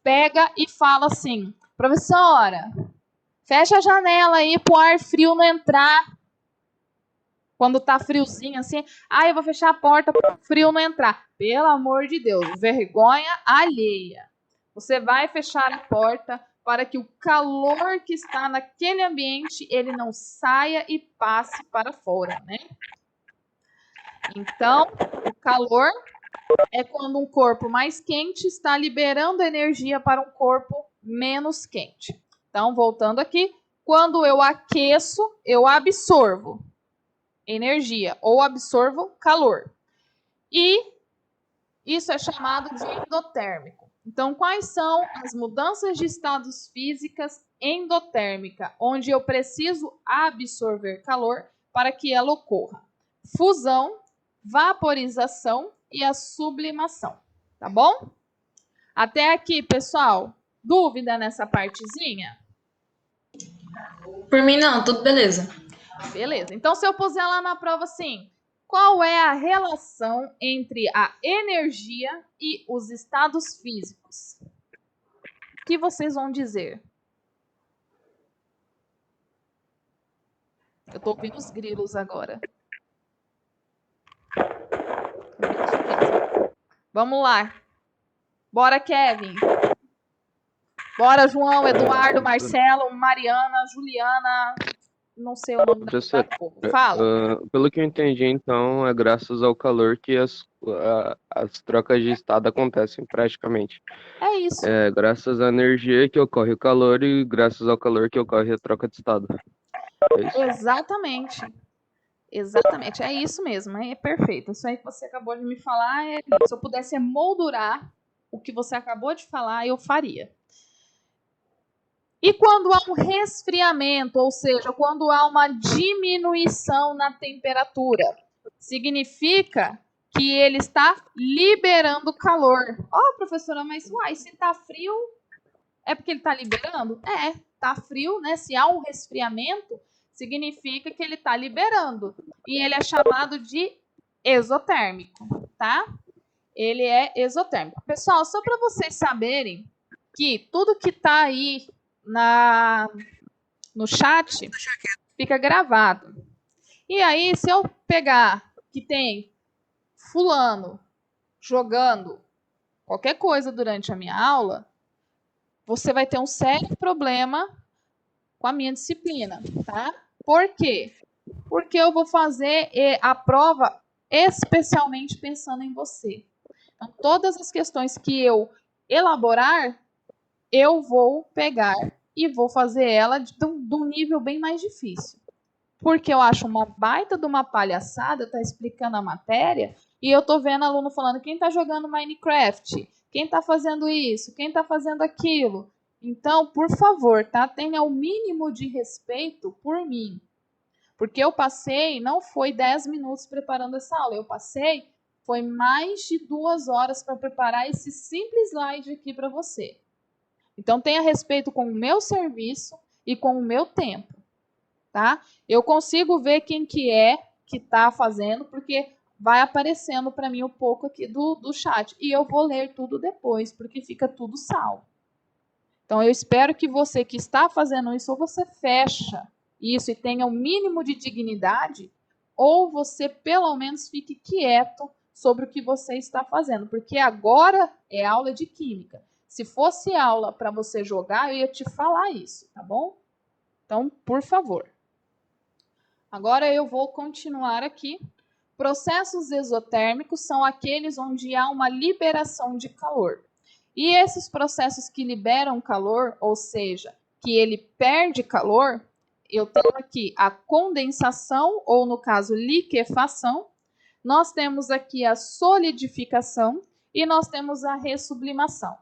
pega e fala assim, professora, fecha a janela aí para o ar frio não entrar. Quando tá friozinho assim, eu vou fechar a porta para o frio não entrar. Pelo amor de Deus, vergonha alheia. Você vai fechar a porta para que o calor que está naquele ambiente, ele não saia e passe para fora, né? Então, o calor é quando um corpo mais quente está liberando energia para um corpo menos quente. Então, voltando aqui, quando eu aqueço, eu absorvo energia ou absorvo calor. E isso é chamado de endotérmico. Então, quais são as mudanças de estados físicas endotérmica, onde eu preciso absorver calor para que ela ocorra? Fusão, vaporização e a sublimação. Tá bom? Até aqui, pessoal. Dúvida nessa partezinha? Por mim, não, tudo beleza. Beleza. Então, se eu puser lá na prova assim, qual é a relação entre a energia e os estados físicos? O que vocês vão dizer? Eu tô ouvindo os grilos agora. Vamos lá. Bora, Kevin. Bora, João, Eduardo, Marcelo, Mariana, Juliana. Não sei o nome Professor, da povo. Fala. pelo que eu entendi, então, é graças ao calor que as trocas de estado acontecem praticamente. É isso. É graças à energia que ocorre o calor e graças ao calor que ocorre a troca de estado. É isso? Exatamente. Exatamente. É isso mesmo. É perfeito. Isso aí que você acabou de me falar. Se eu pudesse emoldurar o que você acabou de falar, eu faria. E quando há um resfriamento, ou seja, quando há uma diminuição na temperatura, significa que ele está liberando calor. Professora, mas se está frio, é porque ele está liberando? Está frio, né? Se há um resfriamento, significa que ele está liberando. E ele é chamado de exotérmico, tá? Ele é exotérmico. Pessoal, só para vocês saberem que tudo que está aí no chat fica gravado. E aí, se eu pegar que tem fulano jogando qualquer coisa durante a minha aula, você vai ter um sério problema com a minha disciplina, tá? Por quê? Porque eu vou fazer a prova especialmente pensando em você. Então, todas as questões que eu elaborar, eu vou pegar e vou fazer ela de um nível bem mais difícil. Porque eu acho uma baita de uma palhaçada estar explicando a matéria e eu tô vendo aluno falando quem tá jogando Minecraft, quem tá fazendo isso, quem tá fazendo aquilo. Então, por favor, tá? Tenha o mínimo de respeito por mim. Porque eu passei, não foi 10 minutos preparando essa aula, eu passei, foi mais de 2 horas para preparar esse simples slide aqui para você. Então, tenha respeito com o meu serviço e com o meu tempo, tá? Eu consigo ver quem que está fazendo, porque vai aparecendo para mim um pouco aqui do chat. E eu vou ler tudo depois, porque fica tudo salvo. Então, eu espero que você que está fazendo isso, ou você fecha isso e tenha o mínimo de dignidade, ou você, pelo menos, fique quieto sobre o que você está fazendo. Porque agora é aula de química. Se fosse aula para você jogar, eu ia te falar isso, tá bom? Então, por favor. Agora eu vou continuar aqui. Processos exotérmicos são aqueles onde há uma liberação de calor. E esses processos que liberam calor, ou seja, que ele perde calor, eu tenho aqui a condensação, ou no caso, liquefação. Nós temos aqui a solidificação e nós temos a ressublimação.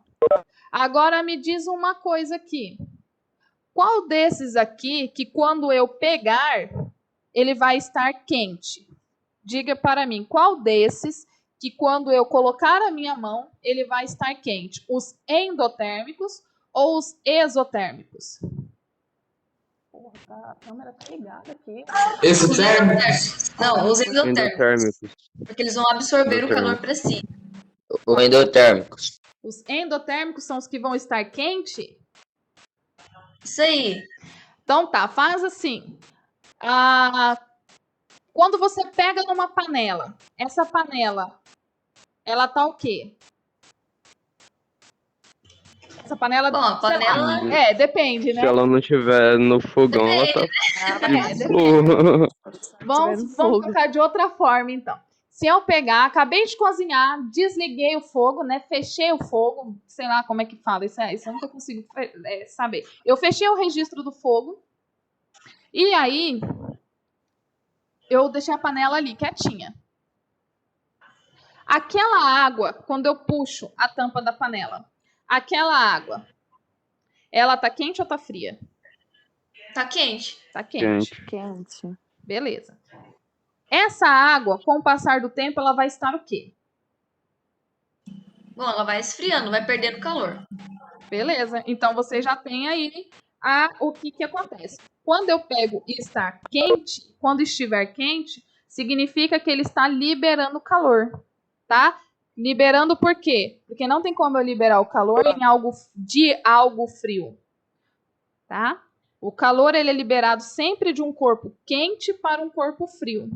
Agora me diz uma coisa aqui. Qual desses aqui que quando eu pegar, ele vai estar quente? Diga para mim, qual desses que quando eu colocar a minha mão, ele vai estar quente? Os endotérmicos ou os exotérmicos? Porra, a câmera tá ligada aqui. Exotérmicos? Não, os endotérmicos. Endotérmicos. Porque eles vão absorver o calor para si. Ou endotérmicos. Os endotérmicos são os que vão estar quente? Isso aí. Então tá, faz assim. Quando você pega numa panela, essa panela, ela tá o quê? Essa panela, Bom, a sei lá, panela depende, né? Se ela não tiver no fogão, ela tá de boa. Vamos colocar de outra forma, então. Se eu pegar, acabei de cozinhar, desliguei o fogo, né? Fechei o fogo, sei lá como é que fala, isso eu nunca consigo saber. Eu fechei o registro do fogo e aí eu deixei a panela ali, quietinha. Aquela água, quando eu puxo a tampa da panela, aquela água, ela tá quente ou tá fria? Tá quente. Tá quente. Quente. Beleza. Essa água, com o passar do tempo, ela vai estar o quê? Bom, ela vai esfriando, vai perdendo calor. Beleza. Então você já tem aí o que acontece. Quando eu pego e está quente, quando estiver quente, significa que ele está liberando calor, tá? Liberando por quê? Porque não tem como eu liberar o calor de algo frio, tá? O calor ele é liberado sempre de um corpo quente para um corpo frio.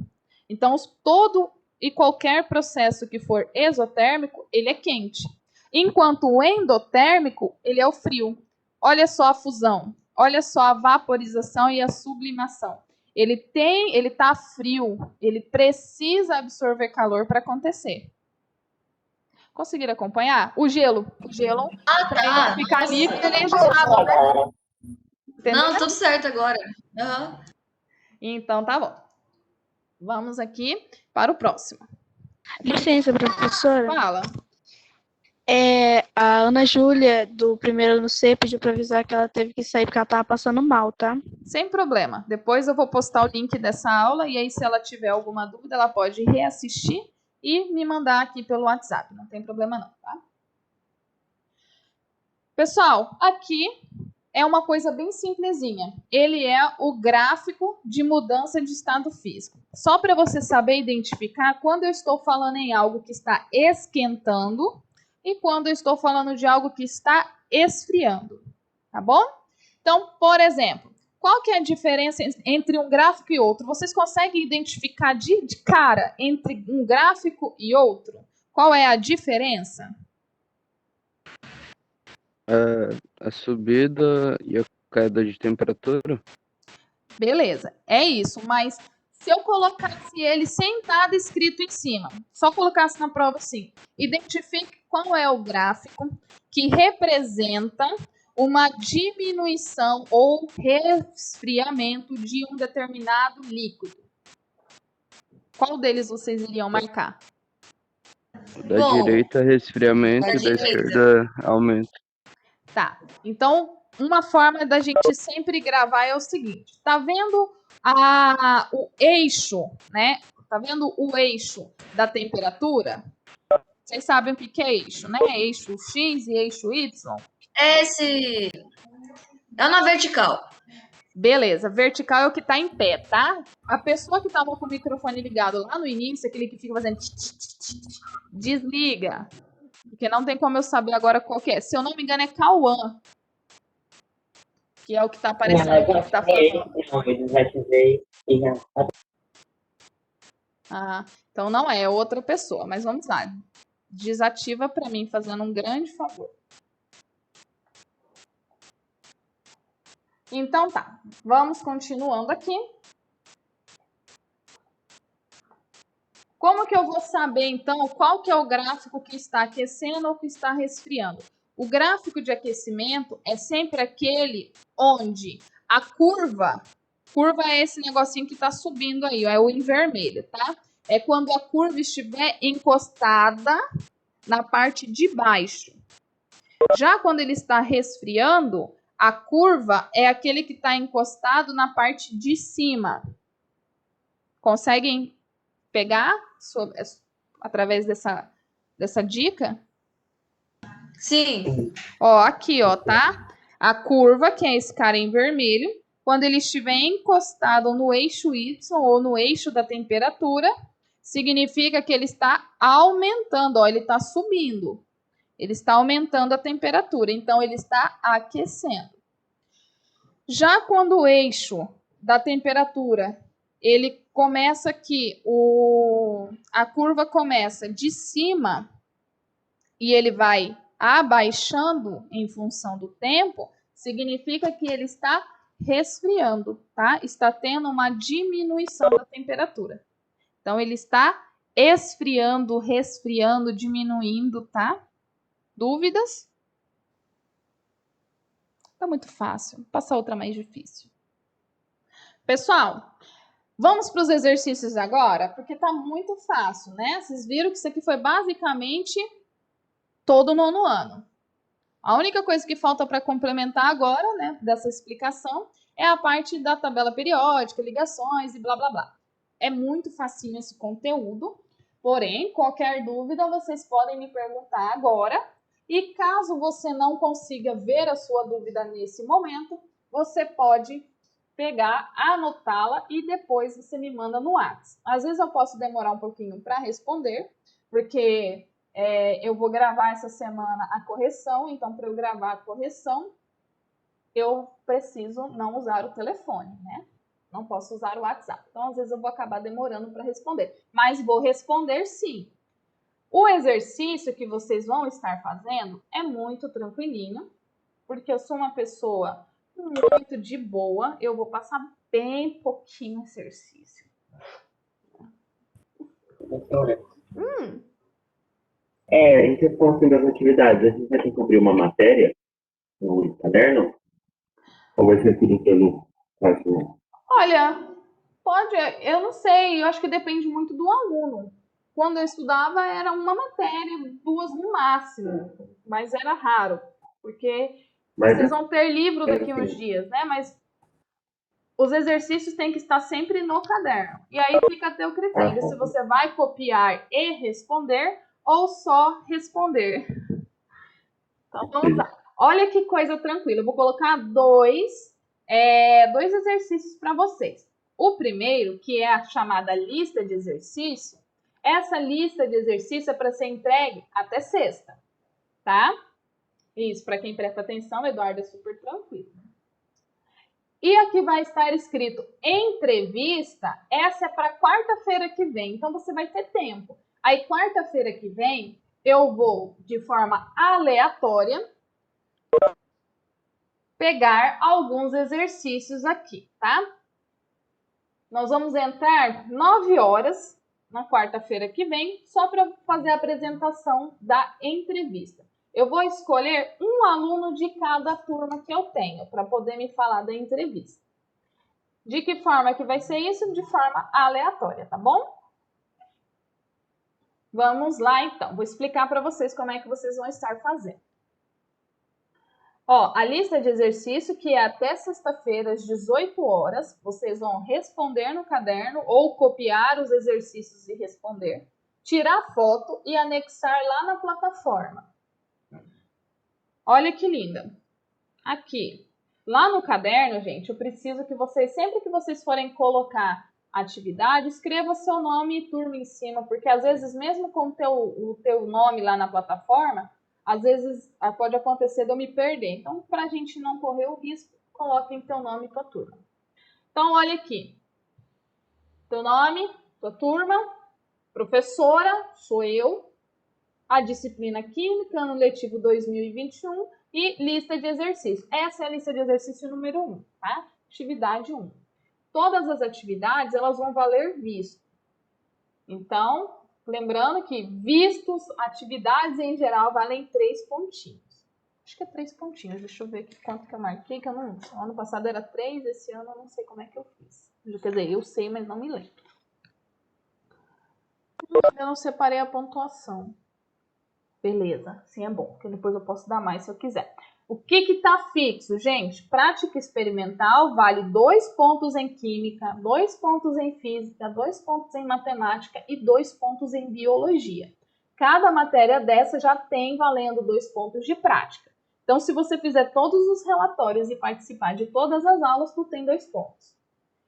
Então, todo e qualquer processo que for exotérmico, ele é quente. Enquanto o endotérmico, ele é o frio. Olha só a fusão, olha só a vaporização e a sublimação. Ele tá frio, ele precisa absorver calor para acontecer. Conseguiram acompanhar? O gelo para ficar livre, ele é gelado, né? Entendeu? Não, tudo certo agora. Uhum. Então tá bom. Vamos aqui para o próximo. Licença, professora. Fala. A Ana Júlia, do primeiro ano C, pediu para avisar que ela teve que sair porque ela estava passando mal, tá? Sem problema. Depois eu vou postar o link dessa aula e aí se ela tiver alguma dúvida, ela pode reassistir e me mandar aqui pelo WhatsApp. Não tem problema não, tá? Pessoal, aqui é uma coisa bem simplesinha. Ele é o gráfico de mudança de estado físico. Só para você saber identificar quando eu estou falando em algo que está esquentando e quando eu estou falando de algo que está esfriando, tá bom? Então, por exemplo, qual que é a diferença entre um gráfico e outro? Vocês conseguem identificar de cara entre um gráfico e outro? Qual é a diferença? A subida e a queda de temperatura? Beleza, é isso, mas se eu colocasse ele sem nada escrito em cima, só colocasse na prova assim, identifique qual é o gráfico que representa uma diminuição ou resfriamento de um determinado líquido. Qual deles vocês iriam marcar? Da direita, resfriamento, e da esquerda, aumento. Tá, então uma forma da gente sempre gravar é o seguinte, tá vendo o eixo, né? Tá vendo o eixo da temperatura? Vocês sabem o que é eixo, né? Eixo X e eixo Y. É na vertical. Beleza, vertical é o que tá em pé, tá? A pessoa que tava com o microfone ligado lá no início, aquele que fica fazendo desliga. Porque não tem como eu saber agora qual que é. Se eu não me engano, é Cauã. Que é o que tá aparecendo aqui, que tá falando. Então não é outra pessoa, mas vamos lá. Desativa para mim, fazendo um grande favor. Então tá, vamos continuando aqui. Como que eu vou saber, então, qual que é o gráfico que está aquecendo ou que está resfriando? O gráfico de aquecimento é sempre aquele onde a curva é esse negocinho que está subindo aí, ó, é o em vermelho, tá? É quando a curva estiver encostada na parte de baixo. Já quando ele está resfriando, a curva é aquele que está encostado na parte de cima. Conseguem pegar através dessa dica? Sim. Ó, aqui, ó, tá? A curva, que é esse cara em vermelho, quando ele estiver encostado no eixo Y ou no eixo da temperatura, significa que ele está aumentando, ó, ele está subindo. Ele está aumentando a temperatura, então ele está aquecendo. Já quando o eixo da temperatura ele começa aqui, a curva começa de cima e ele vai abaixando em função do tempo, significa que ele está resfriando, tá? Está tendo uma diminuição da temperatura. Então, ele está esfriando, resfriando, diminuindo, tá? Dúvidas? Tá muito fácil. Vou passar outra mais difícil. Pessoal, vamos para os exercícios agora, porque tá muito fácil, né? Vocês viram que isso aqui foi basicamente todo o nono ano. A única coisa que falta para complementar agora, né, dessa explicação, é a parte da tabela periódica, ligações e blá, blá, blá. É muito facinho esse conteúdo, porém, qualquer dúvida vocês podem me perguntar agora. E caso você não consiga ver a sua dúvida nesse momento, você pode pegar, anotá-la e depois você me manda no WhatsApp. Às vezes eu posso demorar um pouquinho para responder, porque eu vou gravar essa semana a correção, então para eu gravar a correção, eu preciso não usar o telefone, né? Não posso usar o WhatsApp. Então, às vezes eu vou acabar demorando para responder, mas vou responder sim. O exercício que vocês vão estar fazendo é muito tranquilinho, porque eu sou uma pessoa muito de boa, eu vou passar bem pouquinho exercício. Em questão assim, das atividades, a gente vai ter que cumprir uma matéria no caderno? Ou vai ser tudo pelo próximo? Olha, pode, eu não sei, eu acho que depende muito do aluno. Quando eu estudava era uma matéria, 2 no máximo, mas era raro, porque vocês vão ter livro daqui uns dias, né? Mas os exercícios têm que estar sempre no caderno. E aí fica a teu critério, se você vai copiar e responder ou só responder. Então vamos lá. Olha que coisa tranquila. Eu vou colocar dois exercícios para vocês. O primeiro, que é a chamada lista de exercício, essa lista de exercício é para ser entregue até sexta, tá? Isso, para quem presta atenção, Eduardo, é super tranquilo. E aqui vai estar escrito entrevista, essa é para quarta-feira que vem, então você vai ter tempo. Aí, quarta-feira que vem, eu vou, de forma aleatória, pegar alguns exercícios aqui, tá? Nós vamos entrar 9 horas na quarta-feira que vem, só para fazer a apresentação da entrevista. Eu vou escolher um aluno de cada turma que eu tenho, para poder me falar da entrevista. De que forma que vai ser isso? De forma aleatória, tá bom? Vamos lá, então. Vou explicar para vocês como é que vocês vão estar fazendo. Ó, a lista de exercício, que é até sexta-feira, às 18 horas, vocês vão responder no caderno ou copiar os exercícios e responder, tirar foto e anexar lá na plataforma. Olha que linda. Aqui, lá no caderno, gente, eu preciso que vocês, sempre que vocês forem colocar atividade, escreva seu nome e turma em cima, porque às vezes, mesmo com o teu nome lá na plataforma, às vezes pode acontecer de eu me perder. Então, para a gente não correr o risco, coloquem teu nome e tua turma. Então, olha aqui. Teu nome, tua turma, professora, sou eu, a disciplina Química, ano letivo 2021 e lista de exercícios. Essa é a lista de exercício número 1, tá? Atividade 1. Todas as atividades, elas vão valer visto. Então, lembrando que vistos, atividades em geral, valem 3 pontinhos. Acho que é 3 pontinhos. Deixa eu ver aqui quanto que eu marquei, que eu não... Ano passado era 3, esse ano eu não sei como é que eu fiz. Quer dizer, eu sei, mas não me lembro. Eu não separei a pontuação. Beleza, assim é bom, porque depois eu posso dar mais se eu quiser. O que está fixo, gente? Prática experimental vale 2 pontos em química, 2 pontos em física, 2 pontos em matemática e 2 pontos em biologia. Cada matéria dessa já tem valendo 2 pontos de prática. Então, se você fizer todos os relatórios e participar de todas as aulas, tu tem 2 pontos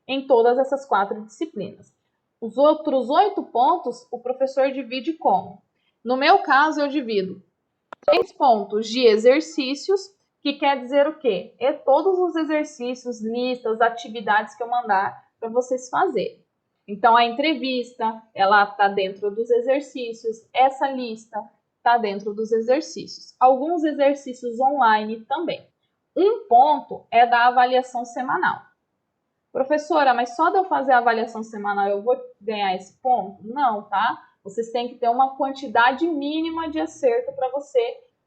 em todas essas 4 disciplinas. Os outros 8 pontos, o professor divide como? No meu caso, eu divido 3 pontos de exercícios, que quer dizer o quê? É todos os exercícios, listas, atividades que eu mandar para vocês fazerem. Então, a entrevista, ela está dentro dos exercícios, essa lista está dentro dos exercícios. Alguns exercícios online também. Um ponto é da avaliação semanal. Professora, mas só de eu fazer a avaliação semanal eu vou ganhar esse ponto? Não, tá? Vocês têm que ter uma quantidade mínima de acerto para você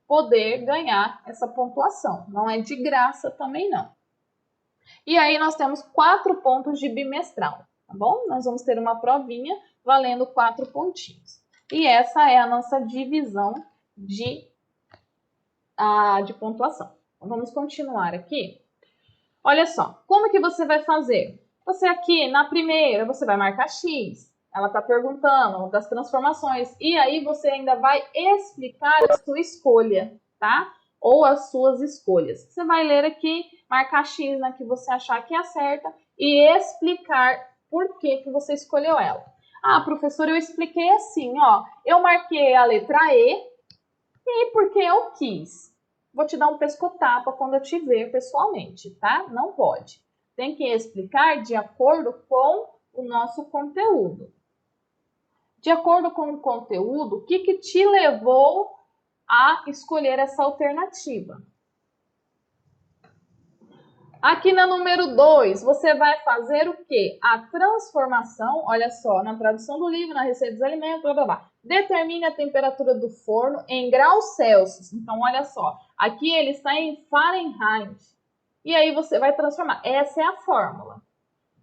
poder ganhar essa pontuação. Não é de graça também não. E aí nós temos 4 pontos de bimestral, tá bom? Nós vamos ter uma provinha valendo 4 pontinhos. E essa é a nossa divisão de pontuação. Então, vamos continuar aqui. Olha só, como que você vai fazer? Você aqui, na primeira, você vai marcar X. Ela está perguntando das transformações. E aí você ainda vai explicar a sua escolha, tá? Ou as suas escolhas. Você vai ler aqui, marcar X na que você achar que acerta e explicar por que você escolheu ela. Ah, professora, eu expliquei assim, ó. Eu marquei a letra E e porque eu quis. Vou te dar um pescotapa quando eu te ver pessoalmente, tá? Não pode. Tem que explicar de acordo com o nosso conteúdo. De acordo com o conteúdo, o que te levou a escolher essa alternativa? Aqui na número 2, você vai fazer o quê? A transformação, olha só, na tradução do livro, na receita dos alimentos, blá, blá, blá. Determine a temperatura do forno em graus Celsius. Então, olha só, aqui ele está em Fahrenheit. E aí você vai transformar. Essa é a fórmula.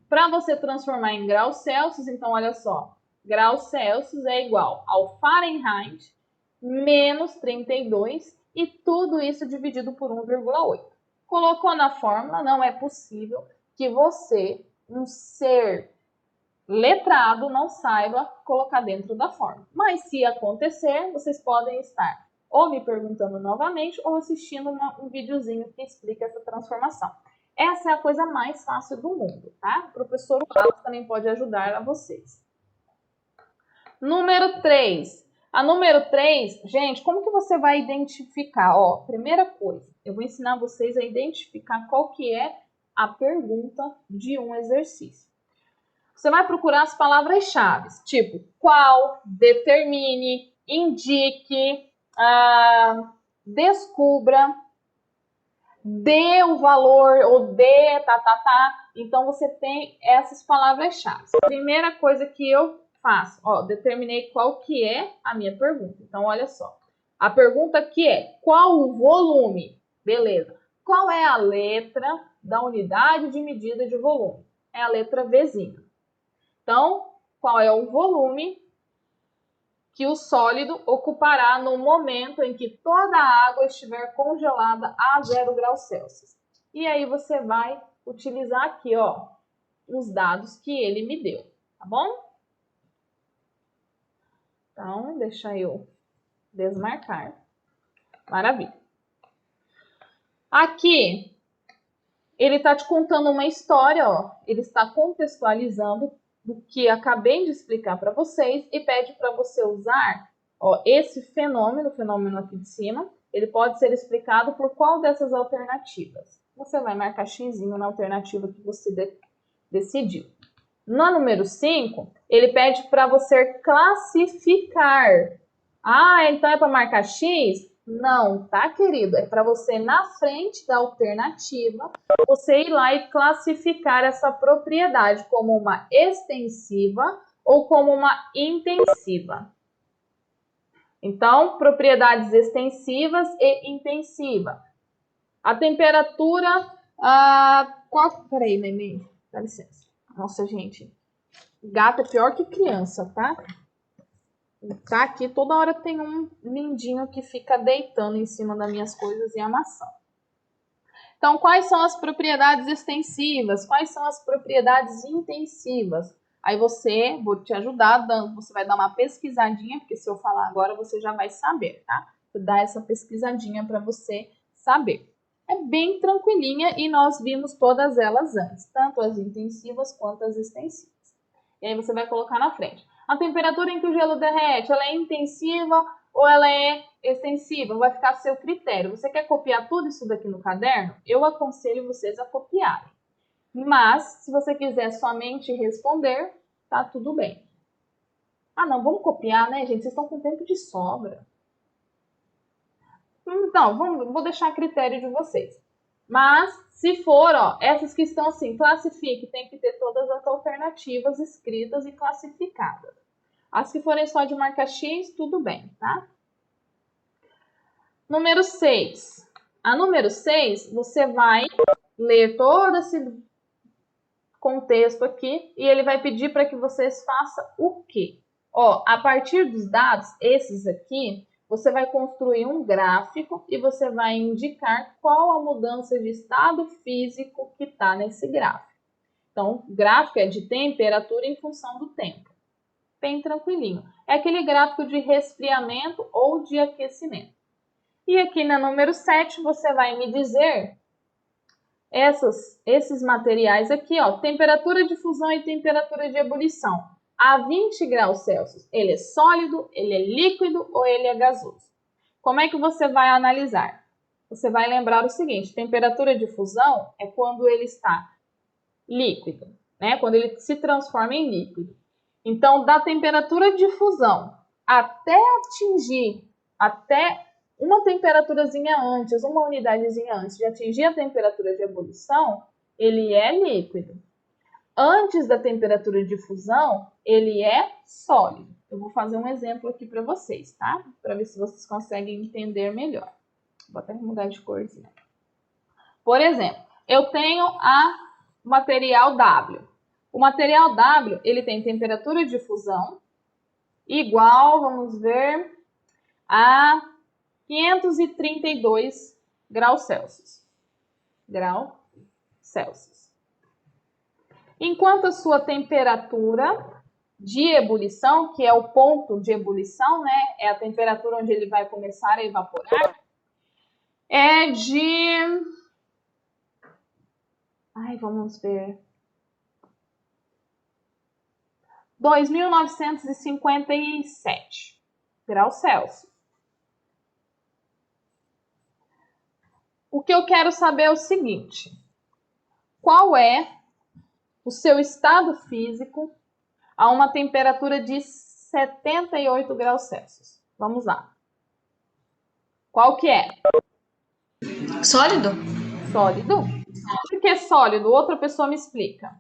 Para você transformar em graus Celsius, então, olha só, graus Celsius é igual ao Fahrenheit menos 32 e tudo isso dividido por 1,8. Colocou na fórmula, não é possível que você, um ser letrado, não saiba colocar dentro da fórmula. Mas se acontecer, vocês podem estar ou me perguntando novamente ou assistindo um videozinho que explica essa transformação. Essa é a coisa mais fácil do mundo, tá? O professor Wallace também pode ajudar a vocês. Número 3. A número 3, gente, como que você vai identificar? Ó, primeira coisa, eu vou ensinar vocês a identificar qual que é a pergunta de um exercício. Você vai procurar as palavras-chave, tipo qual, determine, indique, descubra, dê o valor ou dê, Então, você tem essas palavras-chave. Primeira coisa que eu faço, ó, determinei qual que é a minha pergunta. Então, olha só. A pergunta aqui é, qual o volume? Beleza. Qual é a letra da unidade de medida de volume? É a letra Vzinha. Então, qual é o volume que o sólido ocupará no momento em que toda a água estiver congelada a 0 graus Celsius? E aí você vai utilizar aqui, ó, os dados que ele me deu, tá bom? Então, deixa eu desmarcar. Maravilha. Aqui, ele está te contando uma história, ó. Ele está contextualizando o que acabei de explicar para vocês e pede para você usar, ó, esse fenômeno, o fenômeno aqui de cima, ele pode ser explicado por qual dessas alternativas. Você vai marcar xizinho na alternativa que você decidiu. No número 5, ele pede para você classificar. Ah, então é para marcar X? Não, tá, querido? É para você, na frente da alternativa, você ir lá e classificar essa propriedade como uma extensiva ou como uma intensiva. Então, propriedades extensivas e intensiva. A temperatura... Peraí, neném, dá licença. Nossa, gente, gato é pior que criança, tá? Tá aqui, toda hora tem um lindinho que fica deitando em cima das minhas coisas e amassando. Então, quais são as propriedades extensivas? Quais são as propriedades intensivas? Aí vou te ajudar, você vai dar uma pesquisadinha, porque se eu falar agora você já vai saber, tá? Vou dar essa pesquisadinha para você saber. É bem tranquilinha e nós vimos todas elas antes, tanto as intensivas quanto as extensivas. E aí você vai colocar na frente. A temperatura em que o gelo derrete, ela é intensiva ou ela é extensiva? Vai ficar a seu critério. Você quer copiar tudo isso daqui no caderno? Eu aconselho vocês a copiarem. Mas, se você quiser somente responder, tá tudo bem. Ah, não, vamos copiar, né, gente? Vocês estão com tempo de sobra. Então, vou deixar a critério de vocês. Mas, se for, ó, essas que estão assim, classifique, tem que ter todas as alternativas escritas e classificadas. As que forem só de marca X, tudo bem, tá? Número 6. A número 6, você vai ler todo esse contexto aqui e ele vai pedir para que vocês façam o quê? Ó, a partir dos dados, esses aqui, você vai construir um gráfico e você vai indicar qual a mudança de estado físico que está nesse gráfico. Então, o gráfico é de temperatura em função do tempo. Bem tranquilinho. É aquele gráfico de resfriamento ou de aquecimento. E aqui na número 7, você vai me dizer esses materiais aqui, ó, temperatura de fusão e temperatura de ebulição. A 20 graus Celsius, ele é sólido, ele é líquido ou ele é gasoso? Como é que você vai analisar? Você vai lembrar o seguinte, temperatura de fusão é quando ele está líquido, né? Quando ele se transforma em líquido. Então, da temperatura de fusão até uma temperaturazinha antes, uma unidadezinha antes de atingir a temperatura de ebulição, ele é líquido. Antes da temperatura de fusão, ele é sólido. Eu vou fazer um exemplo aqui para vocês, tá? Para ver se vocês conseguem entender melhor. Vou até mudar de corzinha. Por exemplo, eu tenho o material W. O material W, ele tem temperatura de fusão igual, vamos ver, a 532 graus Celsius. Enquanto a sua temperatura de ebulição, que é o ponto de ebulição, né? É a temperatura onde ele vai começar a evaporar, é de... vamos ver... 2.957 graus Celsius. O que eu quero saber é o seguinte: qual é o seu estado físico a uma temperatura de 78 graus Celsius? Vamos lá. Qual que é? Sólido? Sólido? Por que sólido? Outra pessoa me explica.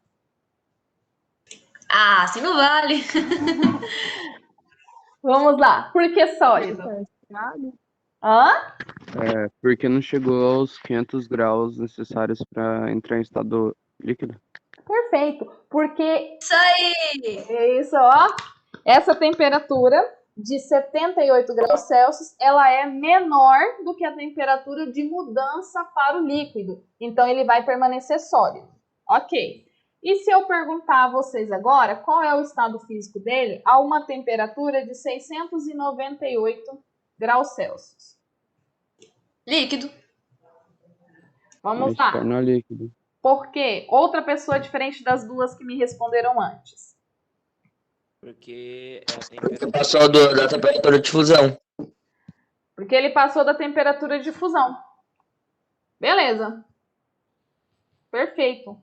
Ah, assim não vale. Vamos lá. Por que sólido? Hã? Porque não chegou aos 500 graus necessários para entrar em estado líquido. Perfeito. Porque... Isso aí! É isso, ó. Essa temperatura de 78 graus Celsius, ela é menor do que a temperatura de mudança para o líquido. Então, ele vai permanecer sólido. Ok. E se eu perguntar a vocês agora, qual é o estado físico dele a uma temperatura de 698 graus Celsius? Líquido. Vamos lá. Se torna líquido. Por quê? Outra pessoa diferente das duas que me responderam antes. Porque passou da temperatura de fusão. Porque ele passou da temperatura de fusão. Beleza. Perfeito.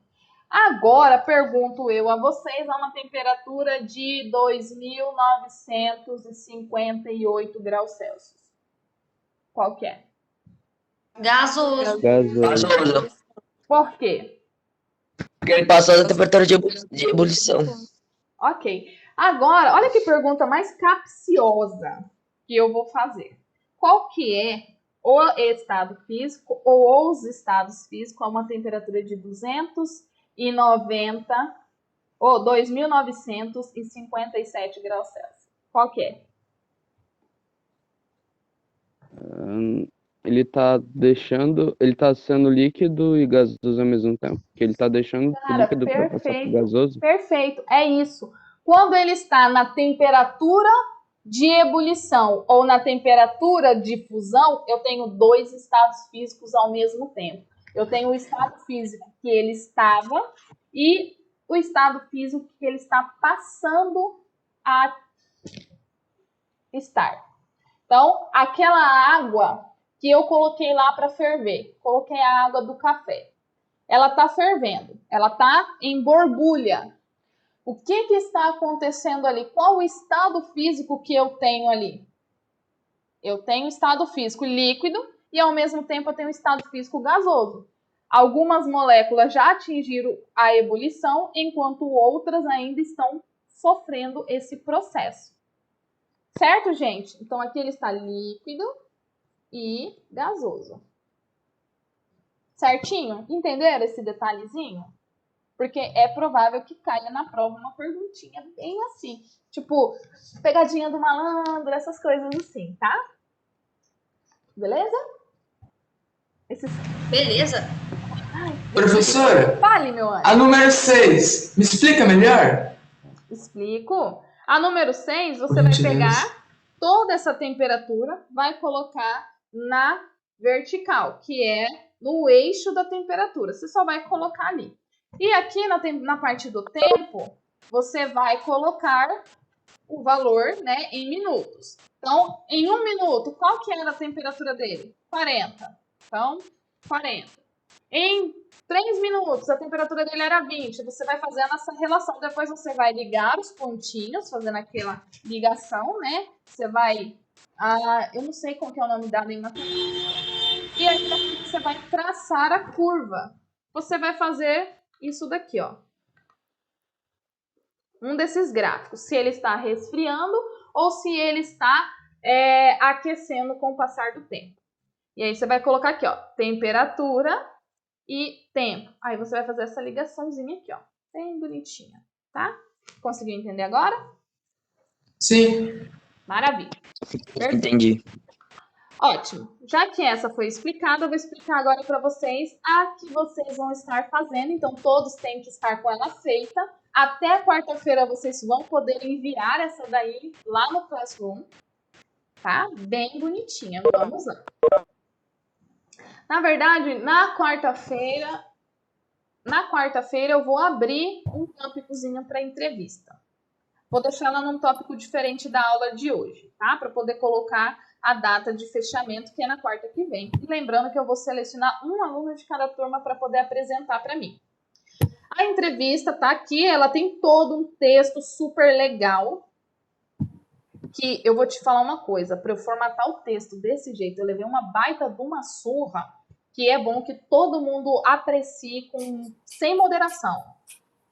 Agora, pergunto eu a vocês a uma temperatura de 2.958 graus Celsius. Qual que é? Gasoso. Gasoso. Por quê? Porque ele passou da temperatura de ebulição. Ok. Agora, olha que pergunta mais capciosa que eu vou fazer. Qual que é o estado físico ou os estados físicos a uma temperatura de 2.957 graus Celsius? Qual que é? Ele tá sendo líquido e gasoso ao mesmo tempo. Porque ele tá deixando o líquido para passar pro gasoso. Perfeito, é isso. Quando ele está na temperatura de ebulição ou na temperatura de fusão, eu tenho dois estados físicos ao mesmo tempo. Eu tenho o estado físico que ele estava e o estado físico que ele está passando a estar. Então, aquela água que eu coloquei lá para ferver, coloquei a água do café. ela está fervendo, ela está em borbulha. O que está acontecendo ali? Qual o estado físico que eu tenho ali? Eu tenho estado físico líquido e, ao mesmo tempo, eu tenho estado físico gasoso. Algumas moléculas já atingiram a ebulição, enquanto outras ainda estão sofrendo esse processo. Certo, gente? Então, aqui ele está líquido e gasoso. Certinho? Entenderam esse detalhezinho? Porque é provável que caia na prova uma perguntinha bem assim. Tipo, pegadinha do malandro, essas coisas assim, tá? Beleza? Beleza. Professora, Fale, meu anjo. a número 6, me explica melhor? Explico. A número 6, você Por vai gentileza. pegar toda essa temperatura, vai colocar na vertical, que é no eixo da temperatura. Você só vai colocar ali. E aqui na parte do tempo, você vai colocar o valor, né, em minutos. Então, em 1 minuto, qual que era a temperatura dele? 40. Então, 40. Em 3 minutos, a temperatura dele era 20. Você vai fazendo essa relação. Depois você vai ligar os pontinhos, fazendo aquela ligação, né? Você vai... eu não sei qual que é o nome dado em matemática. E aí você vai traçar a curva. Você vai fazer isso daqui, ó. Um desses gráficos. Se ele está resfriando ou se ele está aquecendo com o passar do tempo. E aí você vai colocar aqui, ó. Temperatura e tempo. Aí você vai fazer essa ligaçãozinha aqui, ó. Bem bonitinha, tá? Conseguiu entender agora? Sim. Maravilha. Perfeito. Entendi. Ótimo. Já que essa foi explicada, eu vou explicar agora para vocês a que vocês vão estar fazendo. Então, todos têm que estar com ela feita. Até quarta-feira vocês vão poder enviar essa daí lá no Classroom. Tá? Bem bonitinha. Vamos lá. Na verdade, na quarta-feira eu vou abrir um tópicozinho para entrevista. Vou deixar ela num tópico diferente da aula de hoje, tá? Para poder colocar a data de fechamento, que é na quarta que vem. E lembrando que eu vou selecionar um aluno de cada turma para poder apresentar para mim. A entrevista tá aqui, ela tem todo um texto super legal. Que eu vou te falar uma coisa, para eu formatar o texto desse jeito, eu levei uma baita de uma surra, que é bom que todo mundo aprecie sem moderação.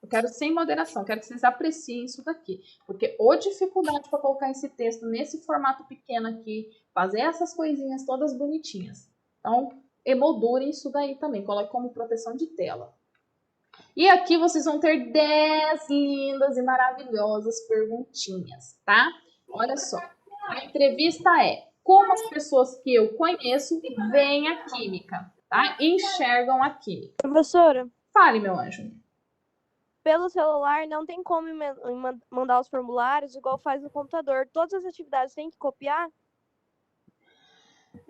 Eu quero sem moderação, quero que vocês apreciem isso daqui. Porque ou dificuldade para colocar esse texto nesse formato pequeno aqui, fazer essas coisinhas todas bonitinhas. Então, emoldurem isso daí também, coloque como proteção de tela. E aqui vocês vão ter 10 lindas e maravilhosas perguntinhas, tá? Olha só, a entrevista é como as pessoas que eu conheço veem a química, tá? Enxergam a química. Professora, Fale, meu anjo. pelo celular não tem como mandar os formulários igual faz no computador. Todas as atividades tem que copiar?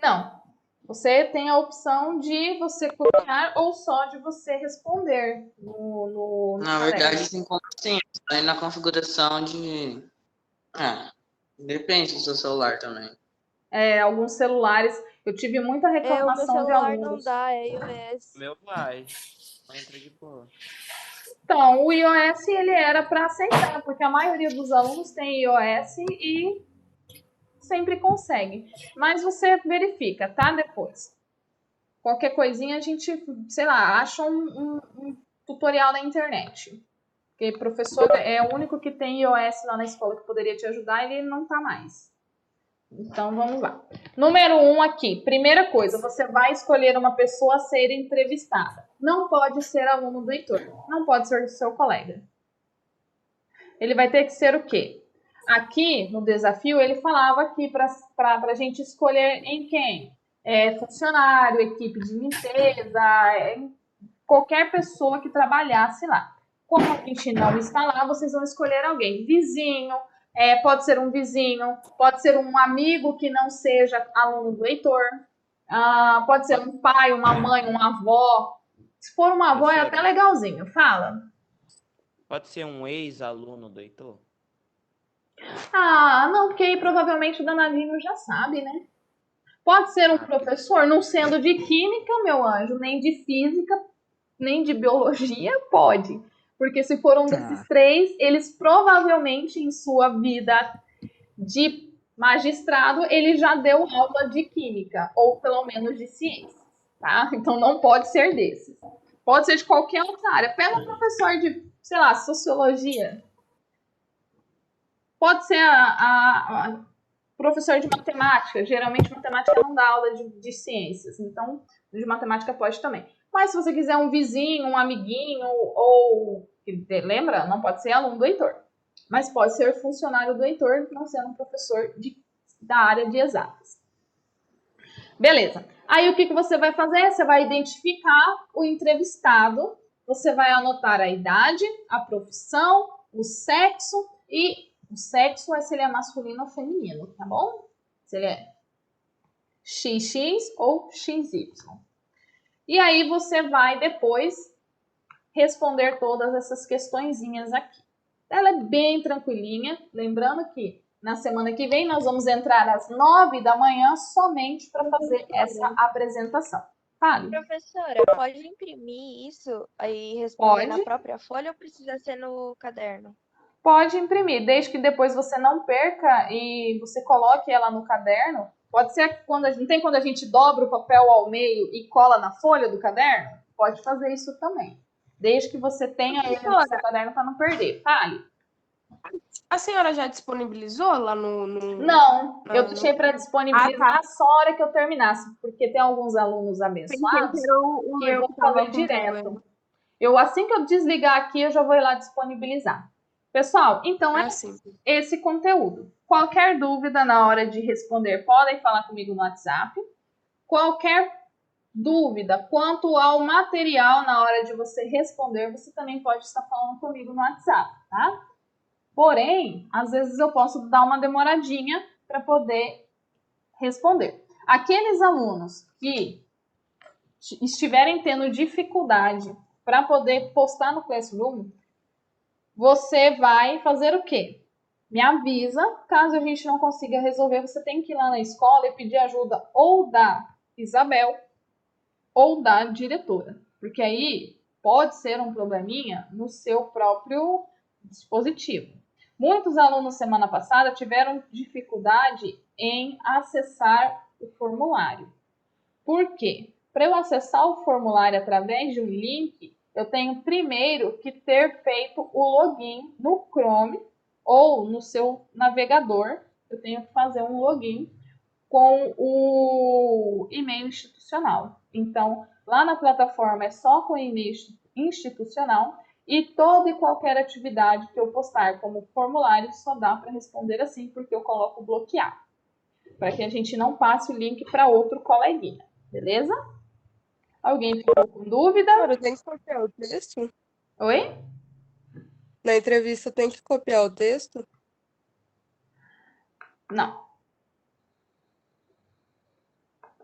Não. Você tem a opção de você copiar ou só de você responder no Na caderno. verdade, tem como sim. Aí na configuração de... depende do seu celular também. Alguns celulares, eu tive muita O meu reclamação de celular alunos. não dá, é iOS. Meu pai. Entra de boa. Então, o iOS ele era para aceitar, porque a maioria dos alunos tem iOS e sempre consegue. Mas você verifica, tá? Depois. Qualquer coisinha a gente, sei lá, acha um tutorial na internet. Porque professor é o único que tem iOS lá na escola que poderia te ajudar e ele não tá mais. Então, vamos lá. Número 1 aqui. Primeira coisa, você vai escolher uma pessoa a ser entrevistada. Não pode ser aluno do Heitor. Não pode ser seu colega. Ele vai ter que ser o quê? Aqui, no desafio, ele falava aqui para a gente escolher em quem? Funcionário, equipe de limpeza, qualquer pessoa que trabalhasse lá. Como a gente não está lá, vocês vão escolher alguém. Vizinho, pode ser um vizinho, pode ser um amigo que não seja aluno do Heitor, pode ser um pai, uma mãe, uma avó. Se for uma avó, é até legalzinho. Fala. Pode ser um ex-aluno do Heitor? Não, porque aí provavelmente o danadinho já sabe, né? Pode ser um professor, não sendo de química, meu anjo, nem de física, nem de biologia? Pode. Porque se for um desses três, eles provavelmente em sua vida de magistrado, ele já deu aula de química, ou pelo menos de ciências, tá? Então não pode ser desses. Pode ser de qualquer outra área. Pega um professor de, sei lá, sociologia. Pode ser a professor de matemática. Geralmente matemática não dá aula de ciências, então de matemática pode também. Mas se você quiser um vizinho, um amiguinho, ou... Lembra? Não pode ser aluno do Heitor. Mas pode ser funcionário do Heitor, não sendo um professor da área de exatas. Beleza. Aí o que você vai fazer? Você vai identificar o entrevistado, você vai anotar a idade, a profissão, o sexo, e o sexo é se ele é masculino ou feminino, tá bom? Se ele é XX ou XY. E aí você vai depois responder todas essas questõezinhas aqui. Ela é bem tranquilinha, lembrando que na semana que vem nós vamos entrar às 9 da manhã somente para fazer essa apresentação. Fale. Professora, pode imprimir isso e responder na Pode. própria folha ou precisa ser no caderno? Pode imprimir, desde que depois você não perca e você coloque ela no caderno. Pode ser não tem quando a gente dobra o papel ao meio e cola na folha do caderno? Pode fazer isso também. Desde que você tenha ele no seu caderno para não perder. Fale. A senhora já disponibilizou lá no... Não, eu deixei para disponibilizar só a hora que eu terminasse, porque tem alguns alunos abençoados que vão fazer direto. Assim que eu desligar aqui, eu já vou ir lá disponibilizar. Pessoal, então é esse conteúdo. Qualquer dúvida na hora de responder, podem falar comigo no WhatsApp. Qualquer dúvida quanto ao material na hora de você responder, você também pode estar falando comigo no WhatsApp, tá? Porém, às vezes eu posso dar uma demoradinha para poder responder. Aqueles alunos que estiverem tendo dificuldade para poder postar no Classroom, você vai fazer o quê? Me avisa, caso a gente não consiga resolver, você tem que ir lá na escola e pedir ajuda ou da Isabel ou da diretora, porque aí pode ser um probleminha no seu próprio dispositivo. Muitos alunos semana passada tiveram dificuldade em acessar o formulário. Por quê? Para eu acessar o formulário através de um link, eu tenho primeiro que ter feito o login no Chrome ou no seu navegador. Eu tenho que fazer um login com o e-mail institucional. Então, lá na plataforma é só com e-mail institucional e toda e qualquer atividade que eu postar como formulário só dá para responder assim, porque eu coloco bloquear, para que a gente não passe o link para outro coleguinha, beleza? Alguém ficou com dúvida? Tem que copiar o texto? Oi? Na entrevista tem que copiar o texto? Não.